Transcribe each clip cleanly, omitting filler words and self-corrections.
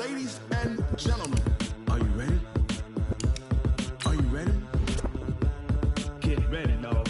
Ladies and gentlemen, are you ready? Are you ready? Get ready, no.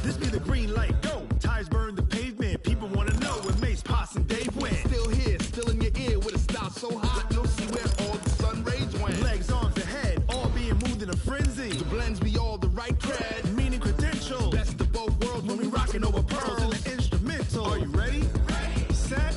This be the green light, go. Tires burn the pavement. People want to know where Mace, Poss, and Dave went. Still here, still in your ear with a style so hot, you'll see where all the sun rays went. Legs, arms, and head, all being moved in a frenzy. The blends be all the right cred, meaning credentials. Best of both worlds when we rockin' over pearls in the instrumental. Are you ready? Ready. Set.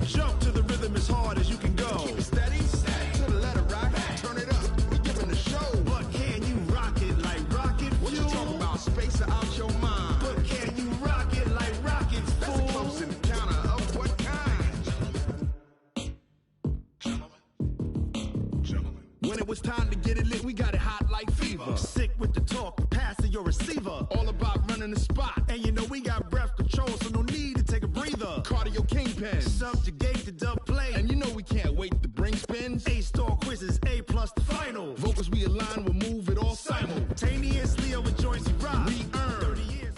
Jump to the rhythm as hard as you can go. Keep it steady. To the letter rock. Turn it up. We giving the show. But can you rock it like rocket fuel? What you talking about? Space it out your mind. But can you rock it like rockets, fool? That's a close encounter of what kind? Gentlemen. When it was time to get it lit, we got it hot like fever. Sick with the talk, passing your receiver. All about running the spot. And you know we got breath control, so no need to take a breather. Cardio kingpin. Subjugate the dub play. And you know we can't wait to bring spins. A-star quizzes, A+ the final. Vocals we align, we'll move it all simultaneously over joints we rock. We earn 30 years.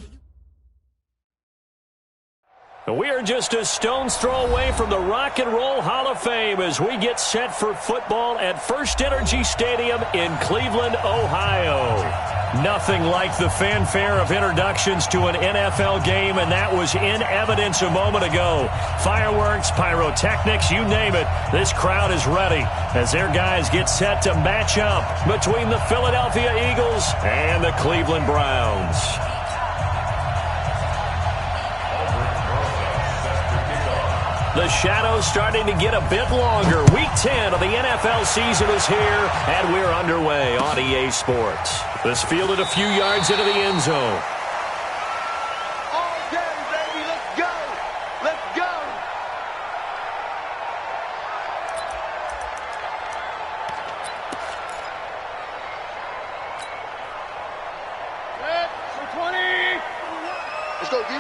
We are just a stone's throw away from the Rock and Roll Hall of Fame as we get set for football at First Energy Stadium in Cleveland, Ohio. Nothing like the fanfare of introductions to an NFL game, and that was in evidence a moment ago. Fireworks, pyrotechnics, you name it. This crowd is ready as their guys get set to match up between the Philadelphia Eagles and the Cleveland Browns. The shadow's starting to get a bit longer. Week 10 of the NFL season is here, and we're underway on EA Sports. This fielded a few yards into the end zone. All day, baby. Let's go. Let's go. For 20. Let's go, D.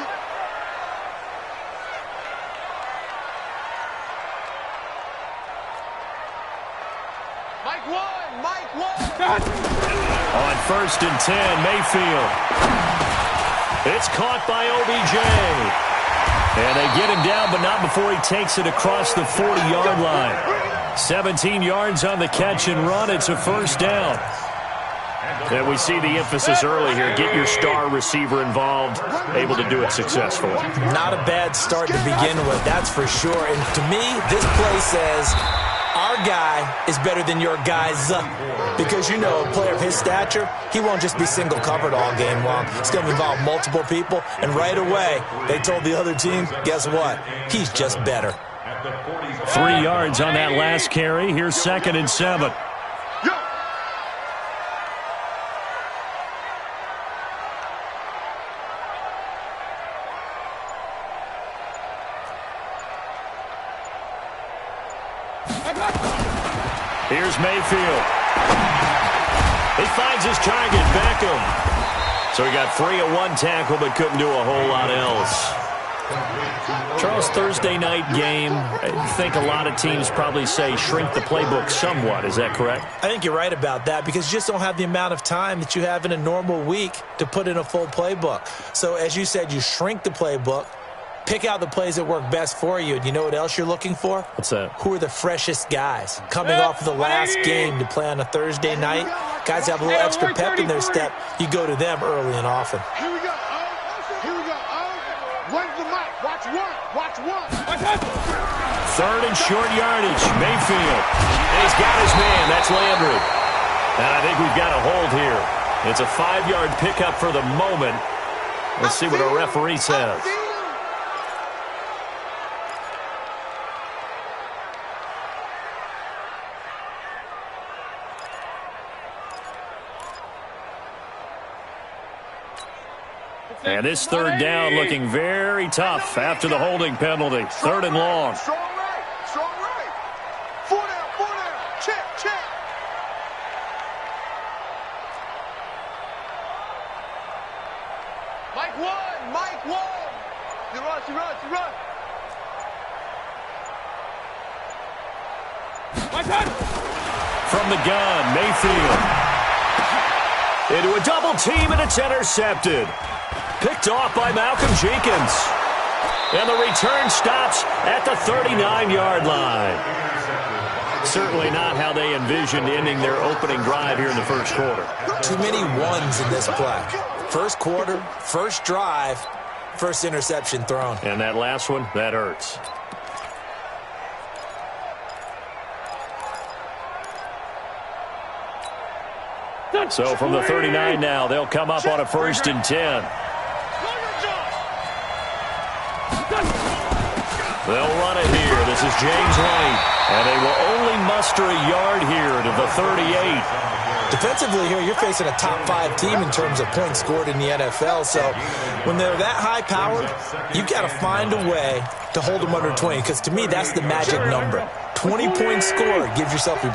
Mike one. On 1st and 10, Mayfield. It's caught by OBJ. And they get him down, but not before he takes it across the 40-yard line. 17 yards on the catch and run. It's a first down. And we see the emphasis early here. Get your star receiver involved, able to do it successfully. Not a bad start to begin with, that's for sure. And to me, this play says our guy is better than your guys. Because, you know, a player of his stature, he won't just be single covered all game long. It's going to involve multiple people. And right away, they told the other team, guess what? He's just better. 3 yards on that last carry. Here's 2nd and 7. Here's Mayfield. He finds his target, Beckham. So he got 3 on 1 tackle, but couldn't do a whole lot else. Charles, Thursday night game, I think a lot of teams probably say shrink the playbook somewhat. Is that correct? I think you're right about that because you just don't have the amount of time that you have in a normal week to put in a full playbook. So as you said, you shrink the playbook, pick out the plays that work best for you. And you know what else you're looking for? What's that? Who are the freshest guys coming off of the last game to play on a Thursday night? Guys have a little extra pep in their step. You go to them early and often. Here we go. Here we go. When's the mic? Watch one. Watch one. 3rd and short yardage. Mayfield. And he's got his man. That's Landry. And I think we've got a hold here. It's a 5-yard pickup for the moment. Let's see what our referee says. And this 3rd down looking very tough after the holding penalty. 3rd and long. Strong right. Strong right. 4 down. 4 down. Check. Check. Mike one. You run. From the gun, Mayfield. Into a double team, and it's intercepted. Picked off by Malcolm Jenkins. And the return stops at the 39-yard line. Certainly not how they envisioned ending their opening drive here in the first quarter. Too many ones in this play. First quarter, first drive, first interception thrown. And that last one, that hurts. So from the 39 now, they'll come up on a 1st and 10. They'll run it here. This is James White. And they will only muster a yard here to the 38. Defensively here, you're facing a top 5 team in terms of points scored in the NFL. So when they're that high-powered, you've got to find a way to hold them under 20. Because to me, that's the magic number. 20 points scored, you give yourself your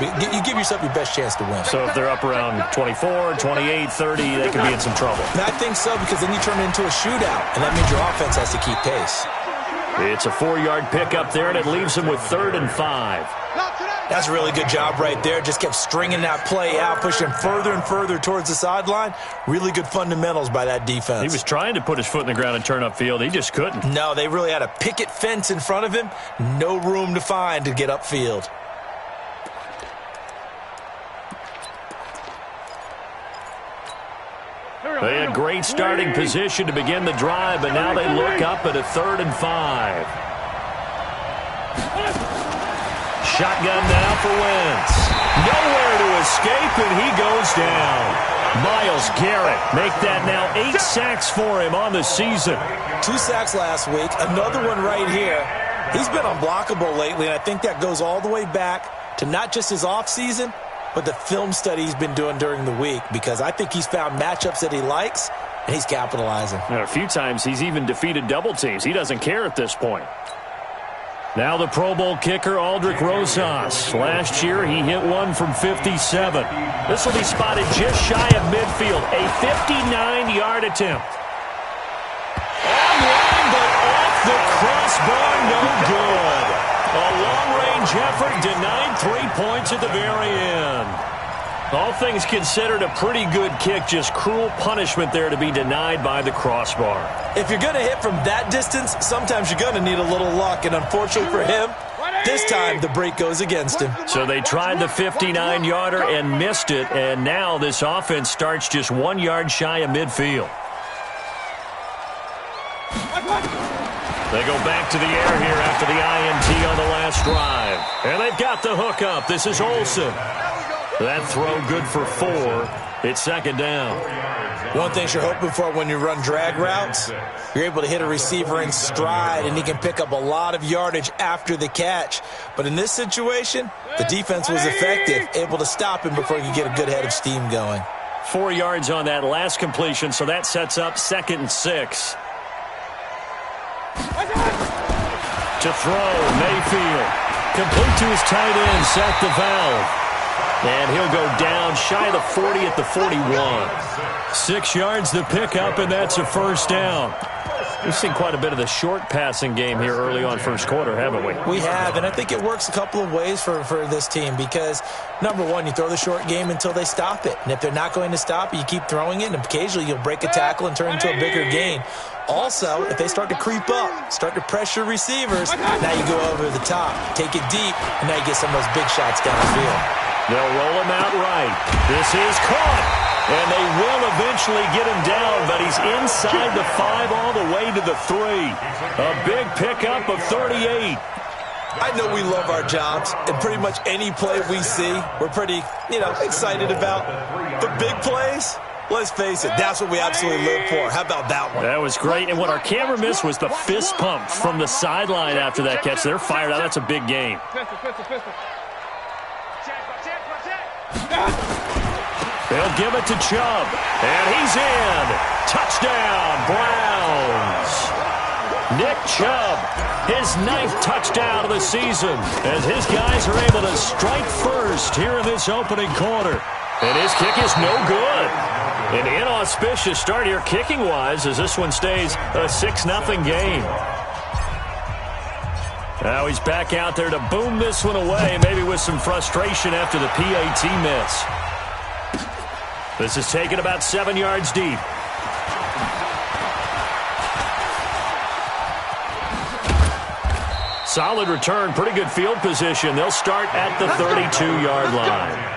best chance to win. So if they're up around 24, 28, 30, they could be in some trouble. And I think so, because then you turn it into a shootout, and that means your offense has to keep pace. It's a 4-yard pickup there, and it leaves them with 3rd and 5. That's a really good job right there. Just kept stringing that play out, pushing further and further towards the sideline. Really good fundamentals by that defense. He was trying to put his foot in the ground and turn upfield. He just couldn't. No, they really had a picket fence in front of him. No room to find to get upfield. They had great starting position to begin the drive, but now they look up at a 3rd and 5. Shotgun now for Wentz. Nowhere to escape, and he goes down. Myles Garrett make that now 8 sacks for him on the season. 2 sacks last week, another one right here. He's been unblockable lately, and I think that goes all the way back to not just his offseason, but the film study he's been doing during the week, because I think he's found matchups that he likes, and he's capitalizing. And a few times he's even defeated double teams. He doesn't care at this point. Now the Pro Bowl kicker, Aldrick Rosas. Last year, he hit one from 57. This will be spotted just shy of midfield. A 59-yard attempt. Online, but off the crossbar, no good. A long-range effort denied 3 points at the very end. All things considered, a pretty good kick. Just cruel punishment there to be denied by the crossbar. If you're going to hit from that distance, sometimes you're going to need a little luck. And unfortunately for him, this time the break goes against him. So they tried the 59-yarder and missed it. And now this offense starts just 1 yard shy of midfield. They go back to the air here after the INT on the last drive. And they've got the hook up. This is Olsen. That throw good for 4. It's 2nd down. One thing you're hoping for when you run drag routes, you're able to hit a receiver in stride, and he can pick up a lot of yardage after the catch. But in this situation, the defense was effective, able to stop him before he could get a good head of steam going. 4 yards on that last completion, so that sets up 2nd and 6. To throw, Mayfield. Complete to his tight end, Seth DeValve. And he'll go down shy of the 40 at the 41. 6 yards to pick up, and that's a 1st down. We've seen quite a bit of the short passing game here early on first quarter, haven't we? We have, and I think it works a couple of ways for this team because, number one, you throw the short game until they stop it. And if they're not going to stop it, you keep throwing it, and occasionally you'll break a tackle and turn into a bigger gain. Also, if they start to creep up, start to pressure receivers, now you go over the top, take it deep, and now you get some of those big shots downfield. They'll roll him out right. This is caught. And they will eventually get him down, but he's inside the 5 all the way to the 3. A big pickup of 38. I know we love our jobs, and pretty much any play we see, we're pretty, excited about. But big plays, let's face it, that's what we absolutely live for. How about that one? That was great, and what our camera missed was the fist pump from the sideline after that catch. They're fired out. That's a big game. They'll give it to Chubb, and he's in. Touchdown, Browns. Nick Chubb, his 9th touchdown of the season, as his guys are able to strike first here in this opening quarter. And his kick is no good. An inauspicious start here kicking-wise as this one stays a 6-0 game. Now he's back out there to boom this one away, maybe with some frustration after the PAT miss. This is taken about 7 yards deep. Solid return, pretty good field position. They'll start at the 32-yard line.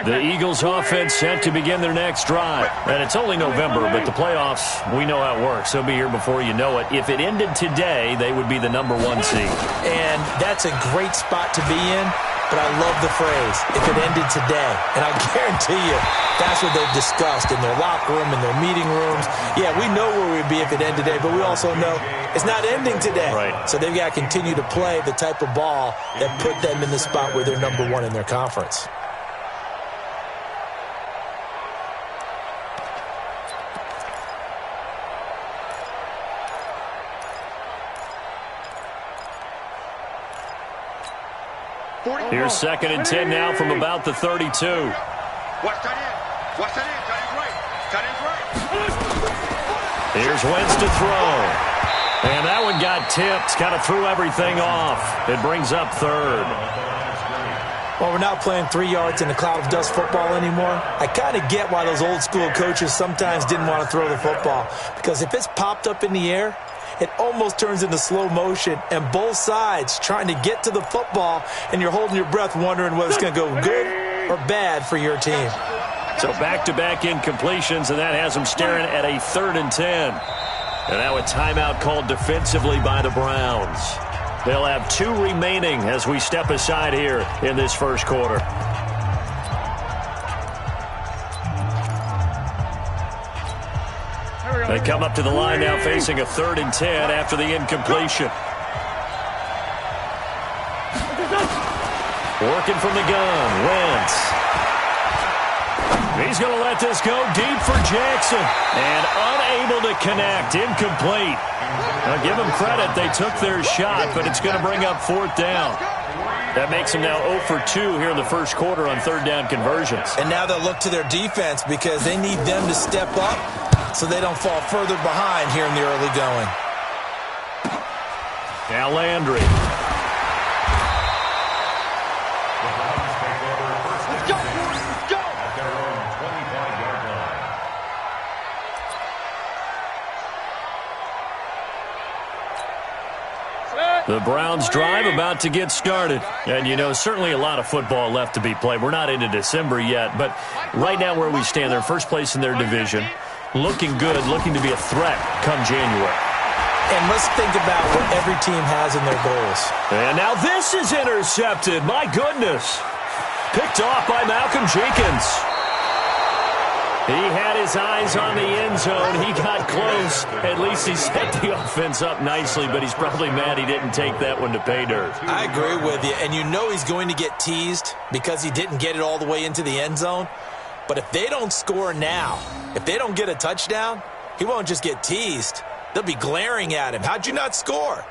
The Eagles offense set to begin their next drive. And it's only November, but the playoffs, we know how it works. They'll be here before you know it. If it ended today, they would be the #1 seed. And that's a great spot to be in, but I love the phrase, if it ended today. And I guarantee you, that's what they've discussed in their locker room, in their meeting rooms. Yeah, we know where we'd be if it ended today, but we also know it's not ending today. Right. So they've got to continue to play the type of ball that put them in the spot where they're #1 in their conference. Here's 2nd and 10 now from about the 32. Watch that in. Watch that in. Tight end's right. Here's Wentz to throw. And that one got tipped. Kind of threw everything off. It brings up 3rd. Well, we're not playing 3 yards in a cloud of dust football anymore. I kind of get why those old school coaches sometimes didn't want to throw the football. Because if it's popped up in the air, it almost turns into slow motion, and both sides trying to get to the football, and you're holding your breath wondering whether it's going to go good or bad for your team. So back-to-back incompletions, and that has them staring at a 3rd and 10. And now a timeout called defensively by the Browns. They'll have 2 remaining as we step aside here in this first quarter. They come up to the line now facing a 3rd and 10 after the incompletion. Working from the gun, Wentz. He's going to let this go deep for Jackson. And unable to connect, incomplete. Now give them credit, they took their shot, but it's going to bring up 4th down. That makes them now 0 for 2 here in the first quarter on 3rd down conversions. And now they'll look to their defense because they need them to step up so they don't fall further behind here in the early going. Now Landry. Let's go. Let's go. At their own 25-yard line. The Browns drive about to get started. And, you know, certainly a lot of football left to be played. We're not into December yet, but right now where we stand, they're first place in their division. Looking good, looking to be a threat come January. And let's think about what every team has in their goals. And now this is intercepted. My goodness. Picked off by Malcolm Jenkins. He had his eyes on the end zone. He got close. At least he set the offense up nicely, but he's probably mad he didn't take that one to pay dirt. I agree with you. And you know he's going to get teased because he didn't get it all the way into the end zone. But if they don't score now, if they don't get a touchdown, he won't just get teased. They'll be glaring at him. How'd you not score?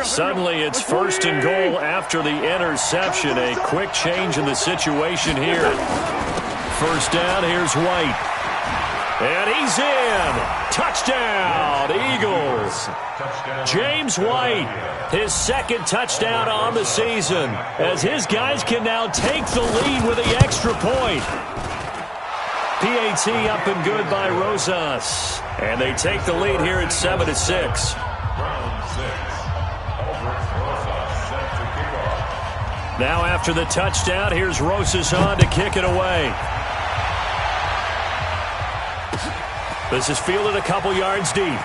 Suddenly it's 1st and goal after the interception. A quick change in the situation here. 1st down, here's White. And he's in. Touchdown, Eagles. James White, his 2nd touchdown on the season, as his guys can now take the lead with the extra point. PAT up and good by Rosas. And they take the lead here at 7-6. Now after the touchdown, here's Rosas on to kick it away. This is fielded a couple yards deep.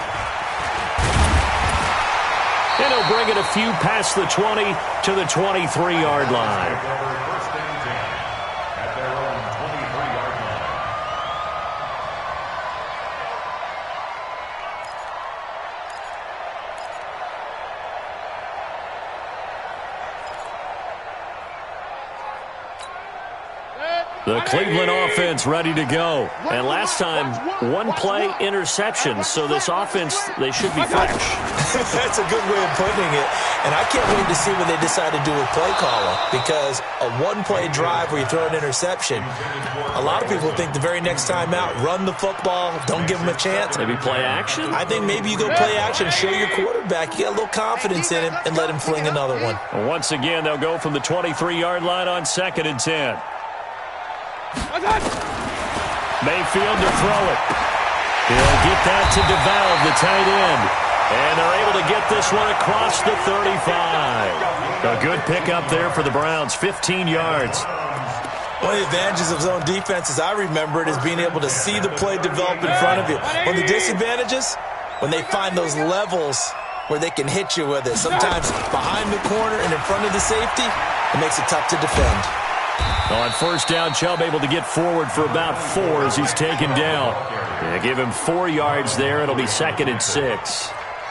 And he'll bring it a few past the 20 to the 23-yard line. The Cleveland offense ready to go. And last time, one play interception. So this offense, they should be fresh. That's a good way of putting it. And I can't wait to see what they decide to do with play calling. Because a one-play drive where you throw an interception, a lot of people think the very next time out, run the football, don't give them a chance. Maybe play action? I think maybe you go play action, show your quarterback. You got a little confidence in him and let him fling another one. Once again, they'll go from the 23-yard line on 2nd and 10. Mayfield to throw it. He'll get that to DeValve, the tight end. And they're able to get this one across the 35. A good pickup there for the Browns, 15 yards. One of the advantages of zone defense, as I remember it, is being able to see the play develop in front of you. One of the disadvantages, when they find those levels where they can hit you with it. Sometimes behind the corner and in front of the safety, it makes it tough to defend. On first down, Chubb able to get forward for about 4 as he's taken down. Yeah, give him 4 yards there. It'll be 2nd and 6.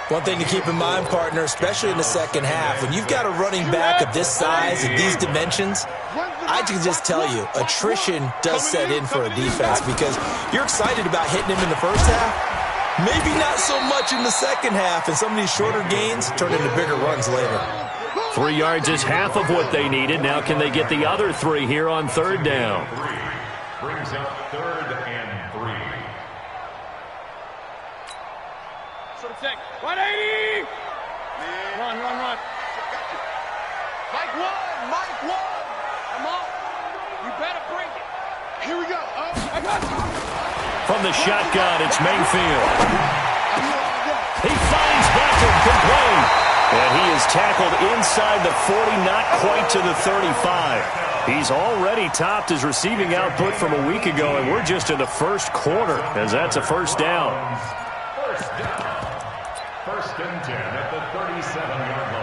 One thing to keep in mind, partner, especially in the second half, when you've got a running back of this size and these dimensions, I can just tell you, attrition does set in for a defense because you're excited about hitting him in the first half. Maybe not so much in the second half, and some of these shorter gains turn into bigger runs later. 3 yards is half of what they needed. Now can they get the other 3 here on 3rd down? Brings up 3rd and 3. So check. 180! Run. Mike one! I'm up. You better bring it. Here we go. I got you. From the shotgun, it's Mayfield. He finds Beckham complete. And he is tackled inside the 40, not quite to the 35. He's already topped his receiving output from a week ago, and we're just in the first quarter, as that's a first down. First down. 1st and 10 at the 37-yard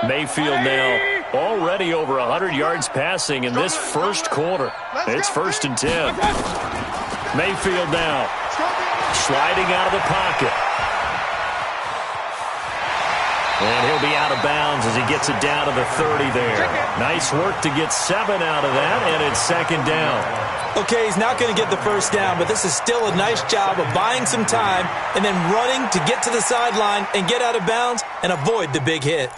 line. Mayfield now already over 100 yards passing in this first quarter. It's 1st and 10. Mayfield now sliding out of the pocket. And he'll be out of bounds as he gets it down to the 30 there. Nice work to get 7 out of that, and it's 2nd down. Okay, he's not going to get the first down, but this is still a nice job of buying some time and then running to get to the sideline and get out of bounds and avoid the big hit.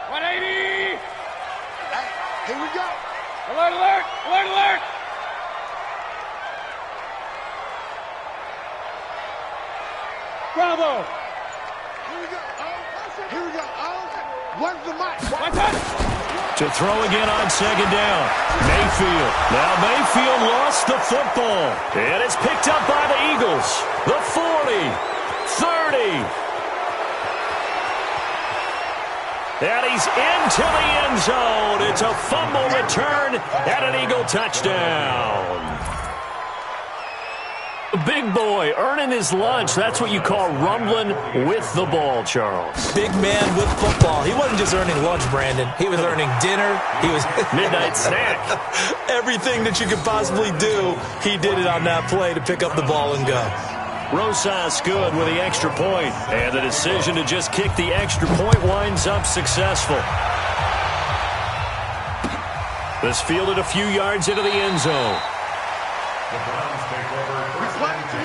180! Here we go. Alert! Bravo! Here we go. Where's the mic? To throw again on 2nd down. Mayfield. Now Mayfield lost the football. And it's picked up by the Eagles. The 40. 30. And he's into the end zone. It's a fumble return and an Eagle touchdown. Big boy earning his lunch. That's what you call rumbling with the ball, Charles. Big man with football. He wasn't just earning lunch, Brandon. He was earning dinner. He was midnight snack. Everything that you could possibly do, he did it on that play to pick up the ball and go. Rosas good with the extra point. And the decision to just kick the extra point winds up successful. This fielded a few yards into the end zone. The Browns take over first and 10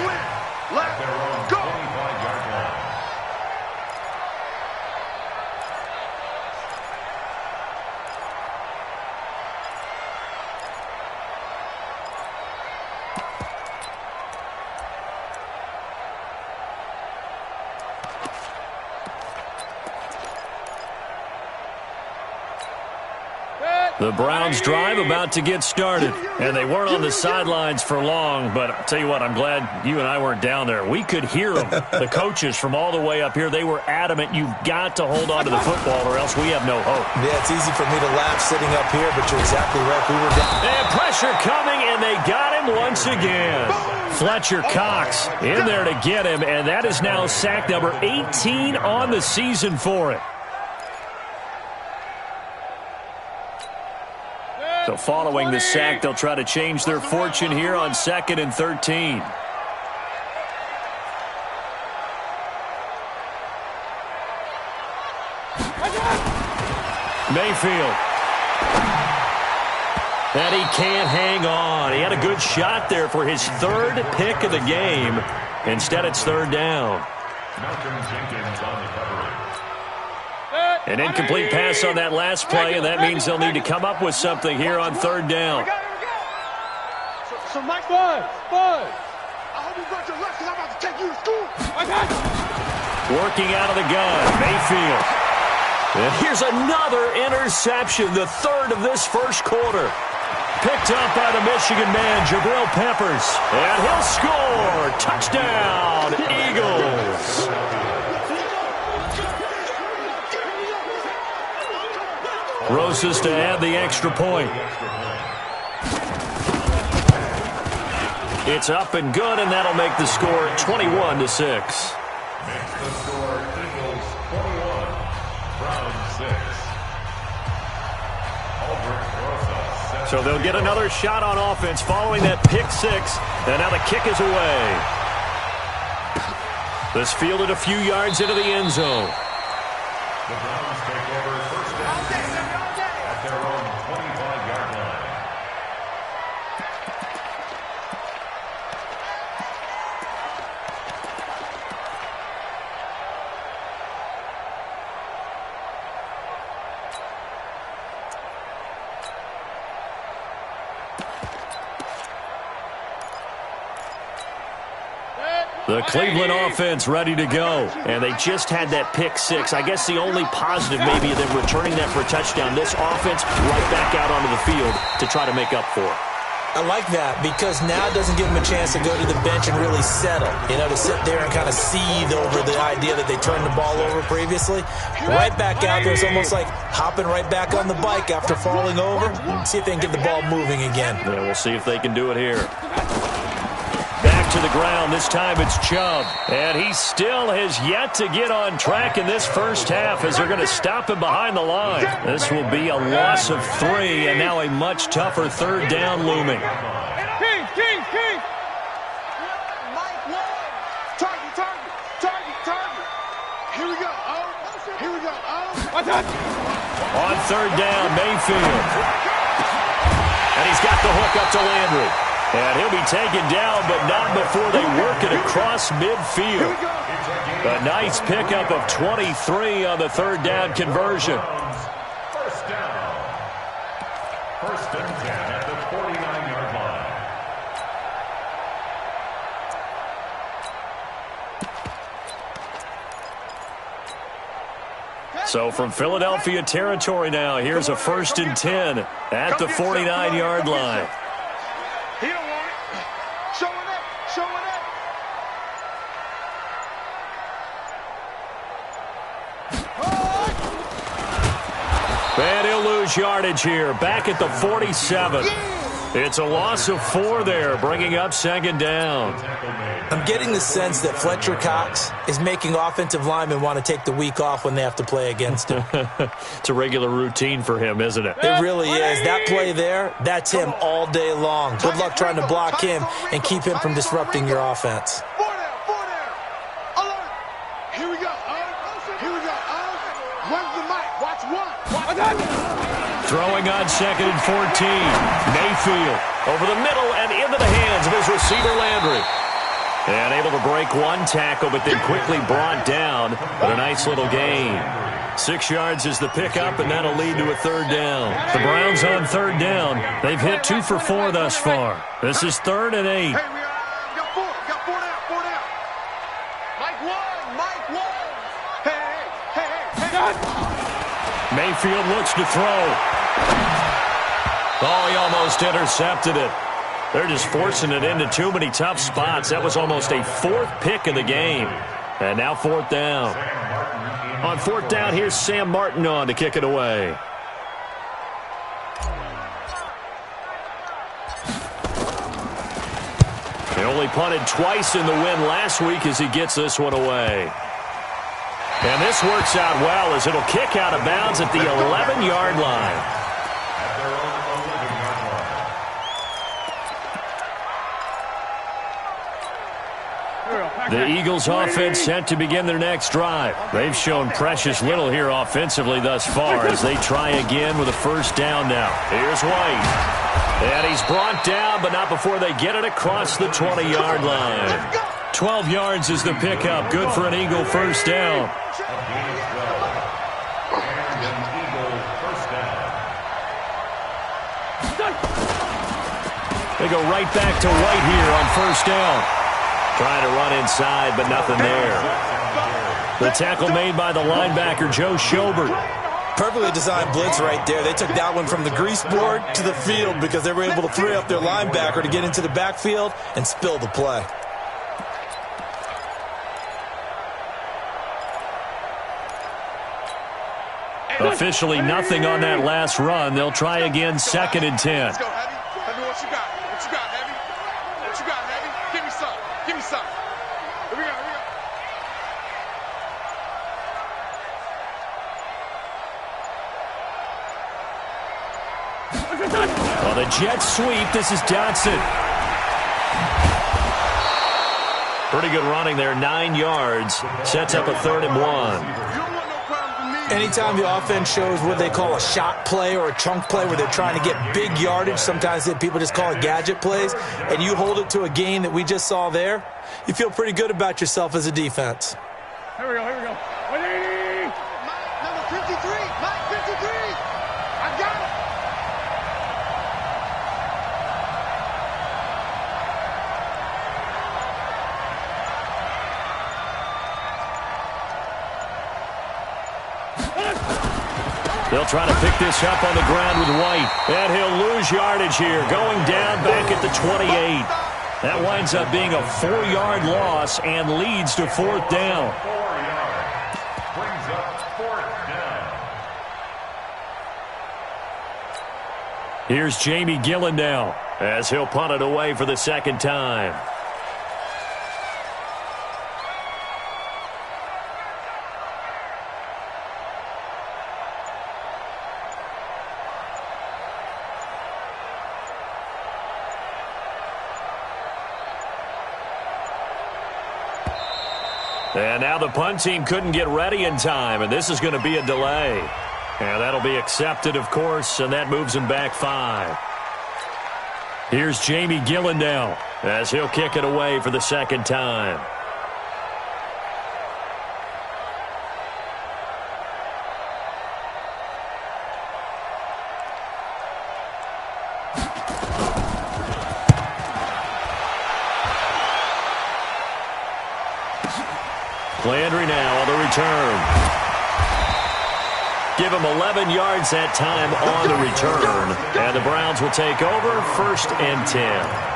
at their own 25-yard line. The Browns drive about to get started, and they weren't on the sidelines for long, but I'll tell you what, I'm glad you and I weren't down there. We could hear them, the coaches from all the way up here. They were adamant, you've got to hold on to the football or else we have no hope. Yeah, it's easy for me to laugh sitting up here, but you're exactly right. We were down. And pressure coming, and they got him once again. Fletcher Cox in there to get him, and that is now sack number 18 on the season for it. So following the sack, they'll try to change their fortune here on 2nd and 13. Mayfield. And he can't hang on. He had a good shot there for his third pick of the game. Instead, it's third down. An incomplete pass on that last play, and that means they'll need to come up with something here on third down. So Mike, Buzz. I hope you brought your lunch because I'm about to take you to school. I got you. Working out of the gun, Mayfield. And here's another interception, the third of this first quarter. Picked up by the Michigan man, Jabril Peppers. And he'll score. Touchdown, Eagles. Rosas to add the extra point. It's up and good, and that'll make the score 21-6. Makes the score Eagles 21, Browns 6. So they'll get another shot on offense following that pick six, and now the kick is away. This fielded a few yards into the end zone. The Browns take over first down at their own 25-yard line. The Cleveland offense ready to go. And they just had that pick six. I guess the only positive maybe of them returning that for a touchdown. This offense right back out onto the field to try to make up for it. I like that because now it doesn't give them a chance to go to the bench and really settle. You know, to sit there and kind of seethe over the idea that they turned the ball over previously. Right back out there. It's almost like hopping right back on the bike after falling over. See if they can get the ball moving again. Yeah, we'll see if they can do it here. Back to the ground. This time it's Chubb. And he still has yet to get on track in this first half as they're going to stop him behind the line. This will be a loss of 3 and now a much tougher third down looming. King. Target. Here we go. On third down, Mayfield. And he's got the hook up to Landry. And he'll be taken down, but not before they work it across midfield. A nice pickup of 23 on the third down conversion. First down. First and 10 at the 49-yard line. So from Philadelphia territory now, here's a first and 10 at the 49-yard line. He don't want it. Showing up. And he'll lose yardage here. Back at the 47. It's a loss of 4 there, bringing up second down. I'm getting the sense that Fletcher Cox is making offensive linemen want to take the week off when they have to play against him. It's a regular routine for him, isn't it? It really is. That play there, that's him all day long. Good luck trying to block him and keep him from disrupting your offense. 4 down. Alert. Here we go. Where's the mic? Watch one. Throwing on second and 14. Mayfield over the middle and into the hands of his receiver Landry. And able to break one tackle, but then quickly brought down. But a nice little gain. 6 yards is the pickup, and that'll lead to a third down. The Browns on third down. They've hit 2 for 4 thus far. This is 3rd and 8. Hey, we got 4 down. Mike one. Hey. Mayfield looks to throw. Oh, he almost intercepted it. They're just forcing it into too many tough spots. That was almost a 4th pick of the game. And now 4th down. On 4th down, here's Sam Martin on to kick it away. He only punted twice in the win last week as he gets this one away. And this works out well as it'll kick out of bounds at the 11-yard line. The Eagles offense set to begin their next drive. They've shown precious little here offensively thus far as they try again with a first down now. Here's White. And he's brought down, but not before they get it across the 20-yard line. 12 yards is the pickup. Good for an Eagle first down. They go right back to White here on first down. Trying to run inside, but nothing there. The tackle made by the linebacker, Joe Schobert. Perfectly designed blitz right there. They took that one from the grease board to the field because they were able to free up their linebacker to get into the backfield and spill the play. Officially nothing on that last run. They'll try again, 2nd and 10. Let's go, Heavy. Heavy, what you got? What you got, Heavy? What you got, Heavy? Give me some. Give me some. Here we go, here we go. Well, the jet sweep. This is Dotson. Pretty good running there, 9 yards. Sets up a 3rd and 1. Anytime the offense shows what they call a shot play or a chunk play where they're trying to get big yardage, sometimes people just call it gadget plays, and you hold it to a gain that we just saw there, you feel pretty good about yourself as a defense. Here we go, here we go. 180! Mike, number 53! Mike, 53! I got it! They'll try to pick this up on the ground with White. And he'll lose yardage here, going down back at the 28. That winds up being a 4-yard loss and leads to 4th down. 4 yards. Brings up 4th down. Here's Jamie Gillen now as he'll punt it away for the 2nd time. And now the punt team couldn't get ready in time, and this is going to be a delay. And that'll be accepted, of course, and that moves him back 5. Here's Jamie Gillen now as he'll kick it away for the 2nd time. Landry now on the return. Give him 11 yards that time on the return. And the Browns will take over, 1st and 10.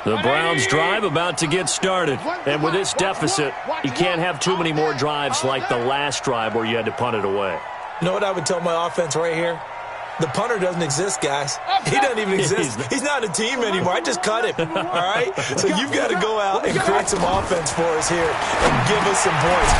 The Browns drive about to get started. And with this deficit, you can't have too many more drives like the last drive where you had to punt it away. You know what I would tell my offense right here? The punter doesn't exist, guys. He doesn't even exist. He's not a team anymore. I just cut him, all right? So you've got to go out and create some offense for us here and give us some points.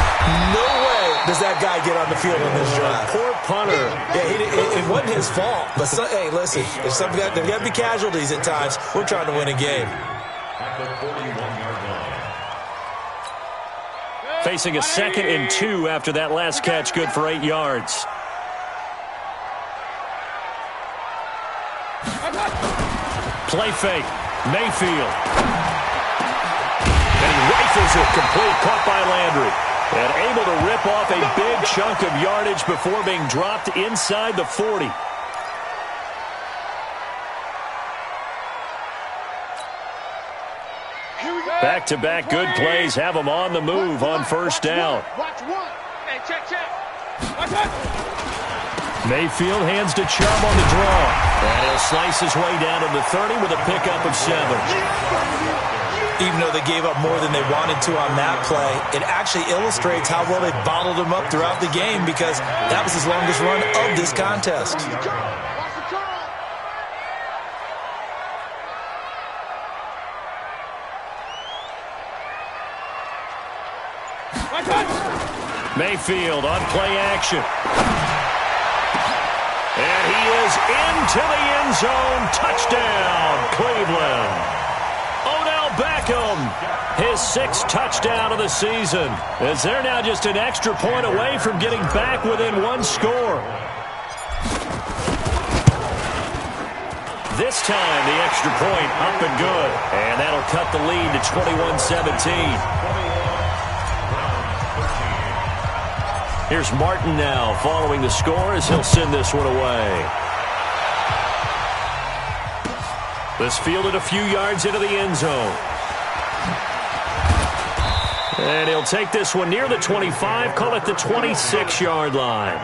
No way does that guy get on the field on this drive. Poor punter. Yeah, it wasn't his fault. But, hey, listen, there's got to be casualties at times. We're trying to win a game. At the 41-yard line. Facing a 2nd and 2 after that last catch, good for 8 yards. Play fake. Mayfield. And he rifles it complete, caught by Landry. And able to rip off a big chunk of yardage before being dropped inside the 40. Back-to-back good plays have them on the move on 1st down. Watch one. Hey, check. Mayfield hands to Chubb on the draw. And he'll slice his way down to the 30 with a pickup of 7. Even though they gave up more than they wanted to on that play, it actually illustrates how well they bottled him up throughout the game because that was his longest run of this contest. Mayfield on play action. And he is into the end zone. Touchdown, Cleveland. Odell Beckham, his 6th touchdown of the season, as they're now just an extra point away from getting back within 1 score. This time, the extra point up and good. And that'll cut the lead to 21-17. Here's Martin now following the score as he'll send this one away. This fielded a few yards into the end zone. And he'll take this one near the 25, call it the 26-yard line.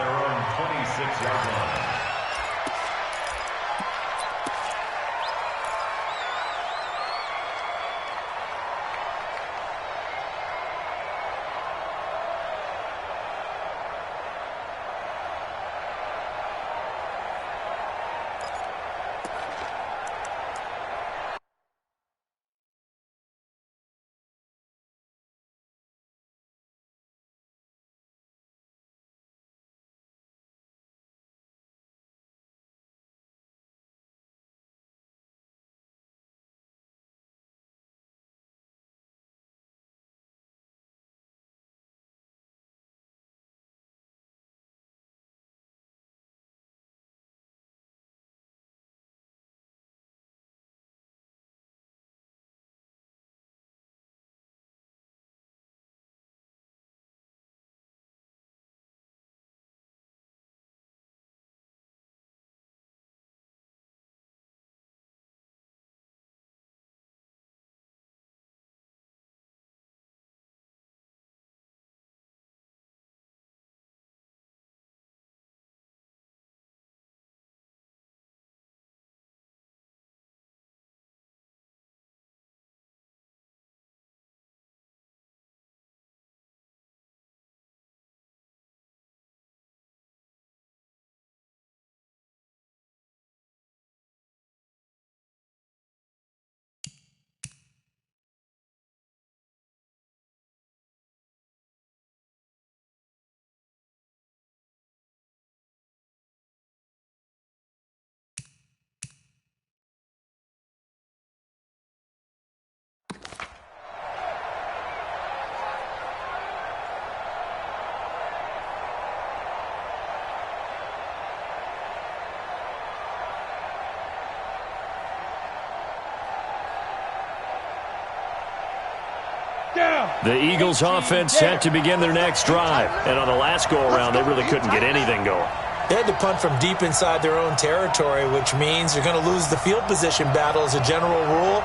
The Eagles offense set to begin their next drive. And on the last go-around, they really couldn't get anything going. They had to punt from deep inside their own territory, which means you're going to lose the field position battle as a general rule.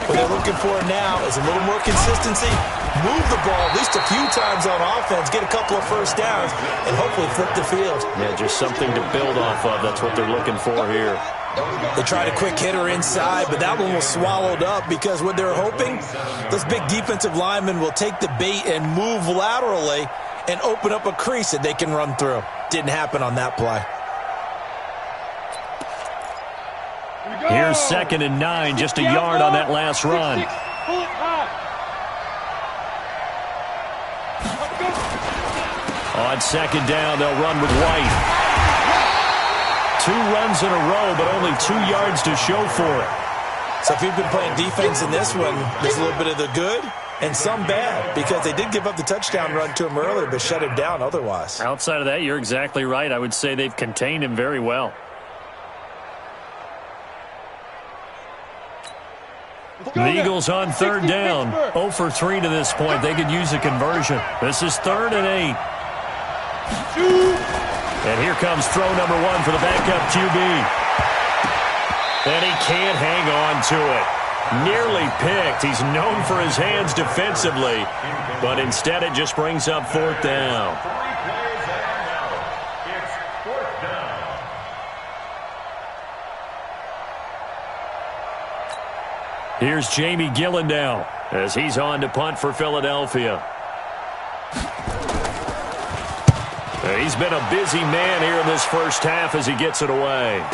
What they're looking for now is a little more consistency, move the ball at least a few times on offense, get a couple of first downs, and hopefully flip the field. Yeah, just something to build off of. That's what they're looking for here. They tried a quick hitter inside, but that one was swallowed up because what they're hoping, those big defensive linemen will take the bait and move laterally and open up a crease that they can run through. Didn't happen on that play. Here's 2nd and 9, just a yard on that last run. On 2nd down, they'll run with White. 2 runs in a row, but only 2 yards to show for it. So if you've been playing defense in this one, there's a little bit of the good and some bad, because they did give up the touchdown run to him earlier, but shut him down otherwise. Outside of that, you're exactly right. I would say they've contained him very well. The Eagles on 3rd down. 0 for 3 to this point. They could use a conversion. This is 3rd and 8. And here comes throw number 1 for the backup QB. And he can't hang on to it. Nearly picked. He's known for his hands defensively, but instead it just brings up 4th down. Here's Jamie Gillen now as he's on to punt for Philadelphia. He's been a busy man here in this first half as he gets it away.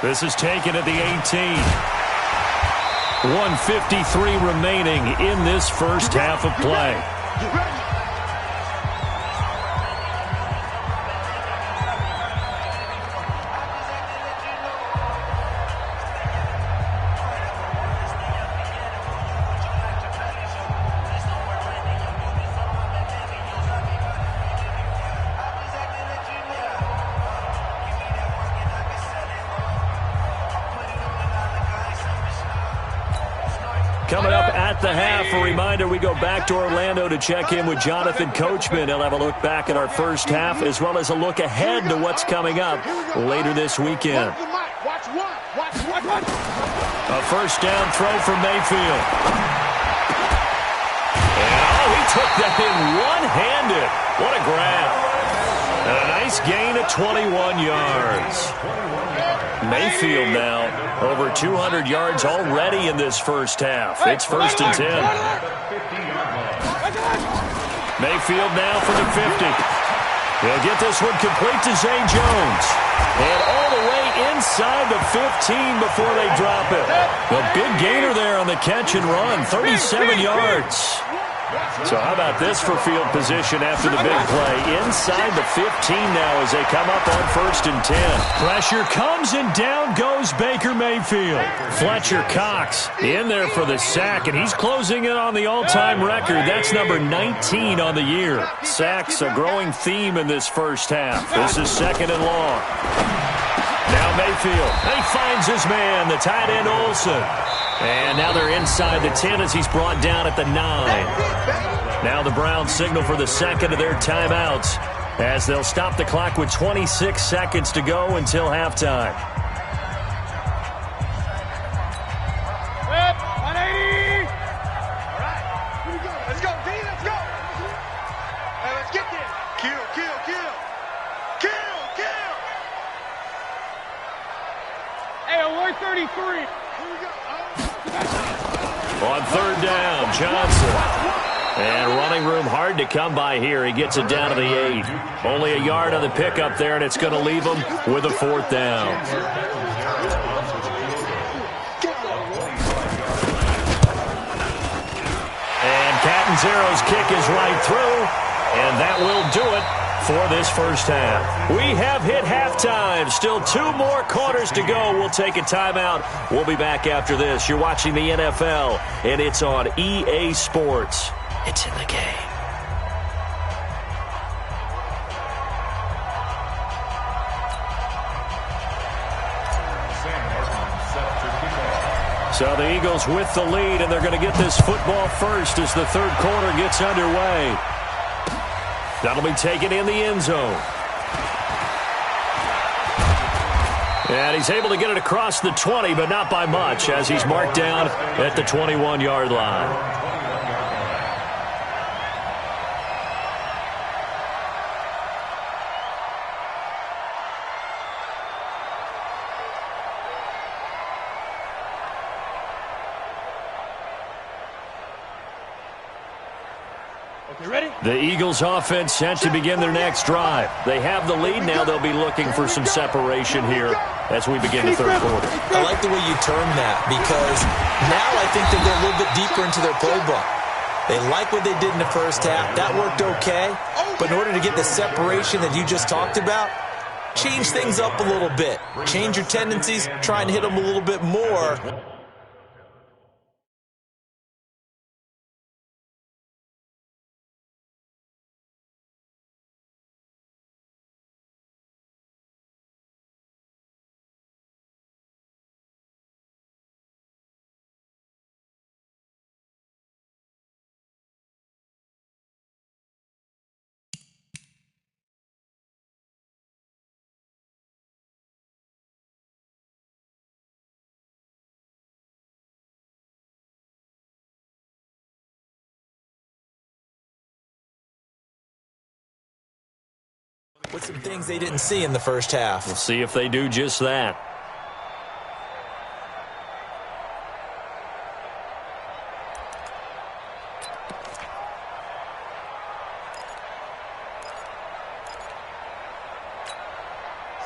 This is taken at the 18. 1:53 remaining in this first half of play. Coming up at the half, a reminder, we go back to Orlando to check in with Jonathan Coachman. He'll have a look back at our first half as well as a look ahead to what's coming up later this weekend. A first down throw for Mayfield. And, he took that in one-handed. What a grab. And a nice gain of 21 yards. Mayfield now over 200 yards already in this first half. It's 1st and 10. Mayfield now for the 50. He'll get this one complete to Zay Jones. And all the way inside the 15 before they drop it. The big gainer there on the catch and run, 37 yards. So how about this for field position after the big play? Inside the 15 now as they come up on 1st and 10. Pressure comes and down goes Baker Mayfield. Fletcher Cox in there for the sack, and he's closing in on the all-time record. That's number 19 on the year. Sacks a growing theme in this first half. This is 2nd and long. Now Mayfield. He finds his man, the tight end Olsen. And now they're inside the 10 as he's brought down at the 9. Now the Browns signal for the second of their timeouts as they'll stop the clock with 26 seconds to go until halftime. 180. All right, here we go. Let's go, D. Let's go. Hey, let's get there. Kill, kill, kill. Kill, kill. Hey, alert 33. Here we go. On 3rd down, Johnson. And running room hard to come by here. He gets it down to the 8. Only a yard on the pickup there, and it's going to leave him with a 4th down. And Catanzaro's kick is right through, and that will do it for this first half. We have hit halftime. Still 2 more quarters to go. We'll take a timeout. We'll be back after this. You're watching the NFL, and it's on EA Sports. It's in the game. So the Eagles with the lead, and they're going to get this football first as the 3rd quarter gets underway. That'll be taken in the end zone. And he's able to get it across the 20, but not by much, as he's marked down at the 21-yard line. The Eagles offense set to begin their next drive. They have the lead now. They'll be looking for some separation here as we begin the 3rd quarter. I like the way you term that because now I think they go a little bit deeper into their playbook. They like what they did in the first half. That worked okay. But in order to get the separation that you just talked about, change things up a little bit. Change your tendencies, try and hit them a little bit more. With some things they didn't see in the first half. We'll see if they do just that.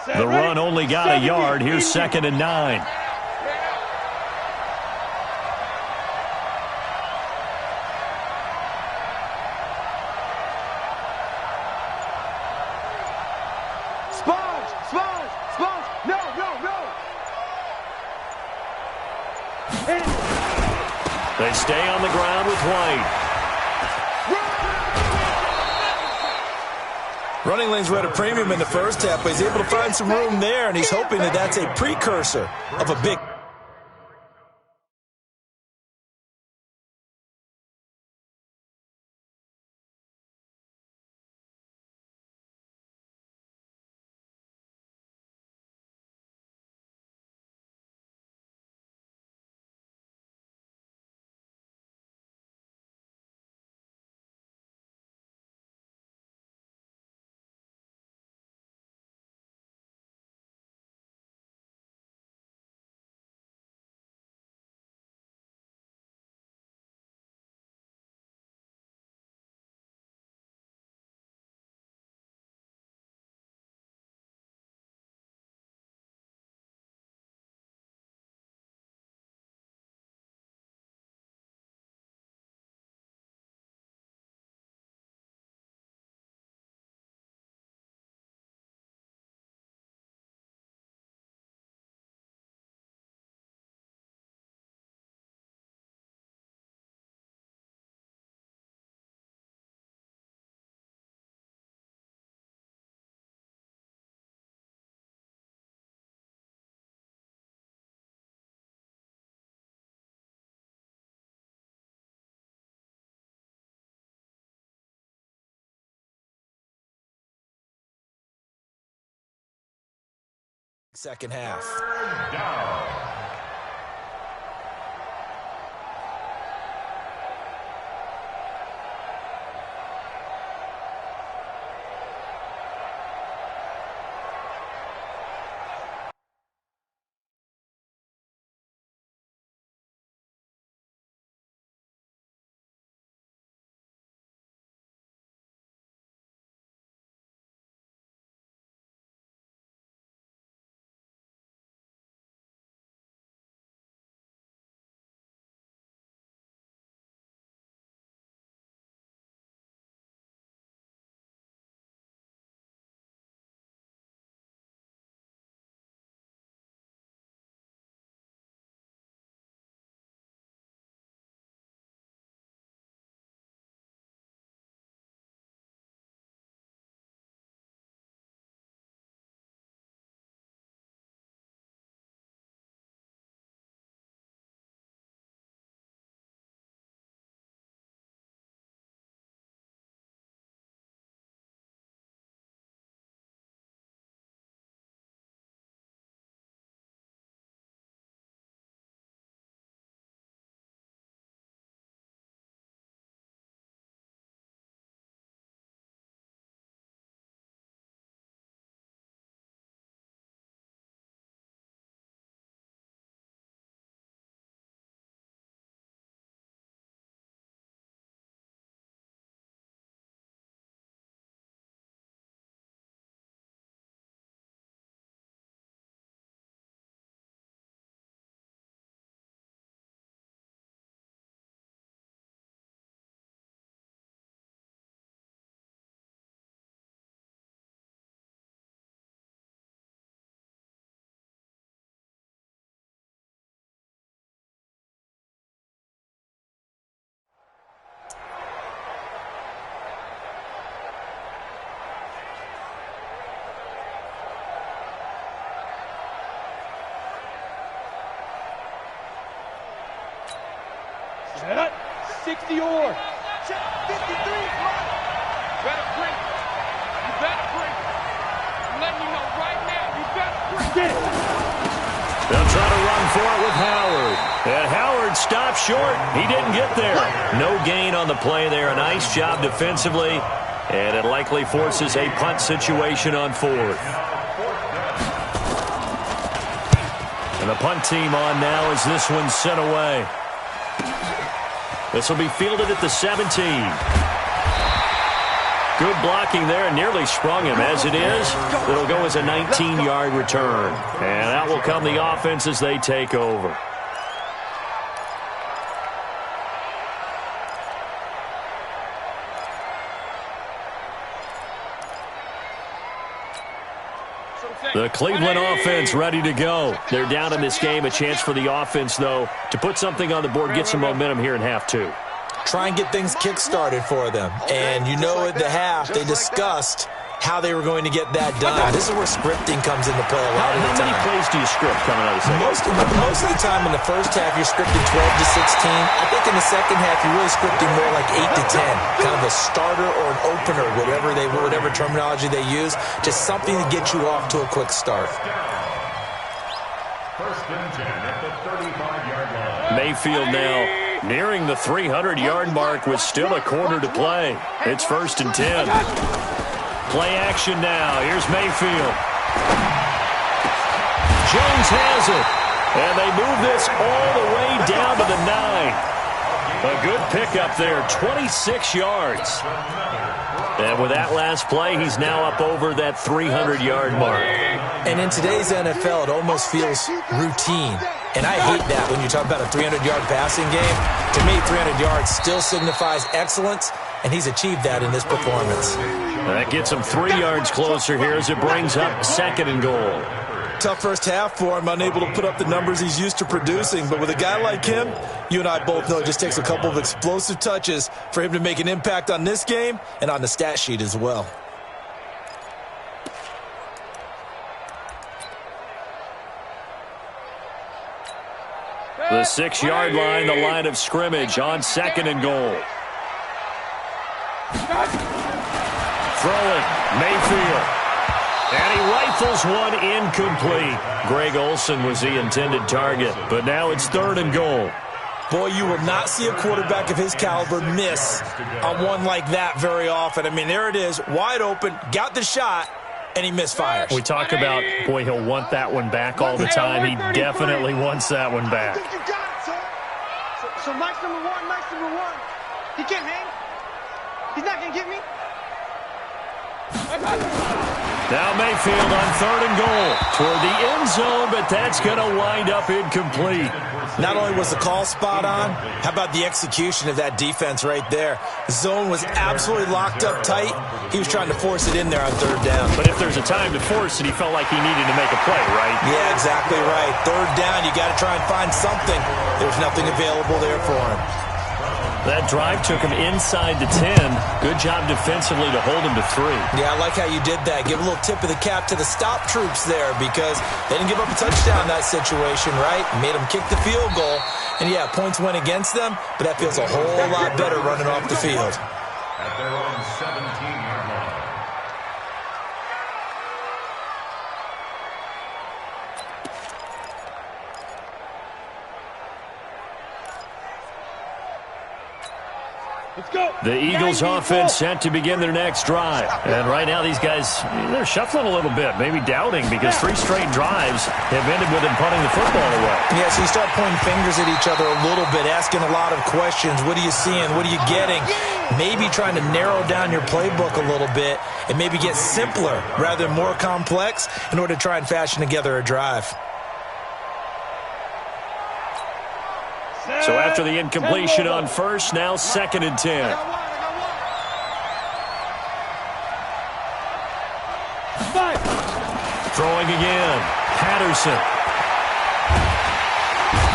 The run only got a yard. Here's 2nd and 9. They stay on the ground with White. Running lanes were at a premium in the first half, but he's able to find some room there, and he's hoping that that's a precursor of a big. Second half. Down. Set up. 60 or. Check 53. Better break. You better break. I'm letting you know right now. You better break. Get it. They'll try to run for it with Howard. And Howard stopped short. He didn't get there. No gain on the play there. A nice job defensively. And it likely forces a punt situation on 4th. And the punt team on now as this one's sent away. This will be fielded at the 17. Good blocking there, nearly sprung him. As it is, it'll go as a 19-yard return. And out will come the offense as they take over. The Cleveland offense ready to go. They're down in this game. A chance for the offense, though, to put something on the board, get some momentum here in half two. Try and get things kick-started for them. And you know at the half, they discussed how they were going to get that done. This is where scripting comes into play a lot of the time. How many plays do you script coming out of the second? Most of the time in the first half, you're scripting 12 to 16. I think in the second half, you're really scripting more like 8 to 10. Kind of a starter or an opener, whatever terminology they use. Just something to get you off to a quick start. First and 10 at the 35-yard line. Mayfield now nearing the 300-yard mark with still a quarter to play. It's first and 10. Play action now. Here's Mayfield. Jones has it. And they move this all the way down to the 9. A good pickup there, 26 yards. And with that last play, he's now up over that 300-yard mark. And in today's NFL, it almost feels routine. And I hate that when you talk about a 300-yard passing game. To me, 300 yards still signifies excellence, and he's achieved that in this performance. That gets him 3 yards closer here as it brings up second and goal. Tough first half for him, unable to put up the numbers he's used to producing. But with a guy like him, you and I both know it just takes a couple of explosive touches for him to make an impact on this game and on the stat sheet as well. The 6-yard line, the line of scrimmage on second and goal. Throwing, Mayfield. And he rifles one incomplete. Greg Olsen was the intended target, but now it's third and goal. Boy, you will not see a quarterback of his caliber miss on one like that very often. I mean, there it is, wide open, got the shot, and he misfires. We talk about, boy, he'll want that one back all the time. He definitely wants that one back. You got it, son. So Mike's number one. He can't hang. He's not going to get me. Now Mayfield on third and goal toward the end zone, but that's going to wind up incomplete. Not only was the call spot on, how about the execution of that defense right there? The zone was absolutely locked up tight. He was trying to force it in there on third down. But if there's a time to force it, he felt like he needed to make a play, right? Yeah, exactly right. Third down, you got to try and find something. There was nothing available there for him. That drive took him inside the 10. Good job defensively to hold him to 3. Yeah, I like how you did that. Give a little tip of the cap to the stop troops there because they didn't give up a touchdown in that situation, right? Made them kick the field goal. And, yeah, points went against them, but that feels a whole lot better running off the field. At their own 17-yard line. Let's go. The Eagles offense set to begin their next drive. And right now these guys, they're shuffling a little bit, maybe doubting because 3 straight drives have ended with them punting the football away. Yeah, so you start pointing fingers at each other a little bit, asking a lot of questions. What are you seeing? What are you getting? Maybe trying to narrow down your playbook a little bit and maybe get simpler rather than more complex in order to try and fashion together a drive. So after the incompletion on first, now second and 10. Throwing again. Patterson.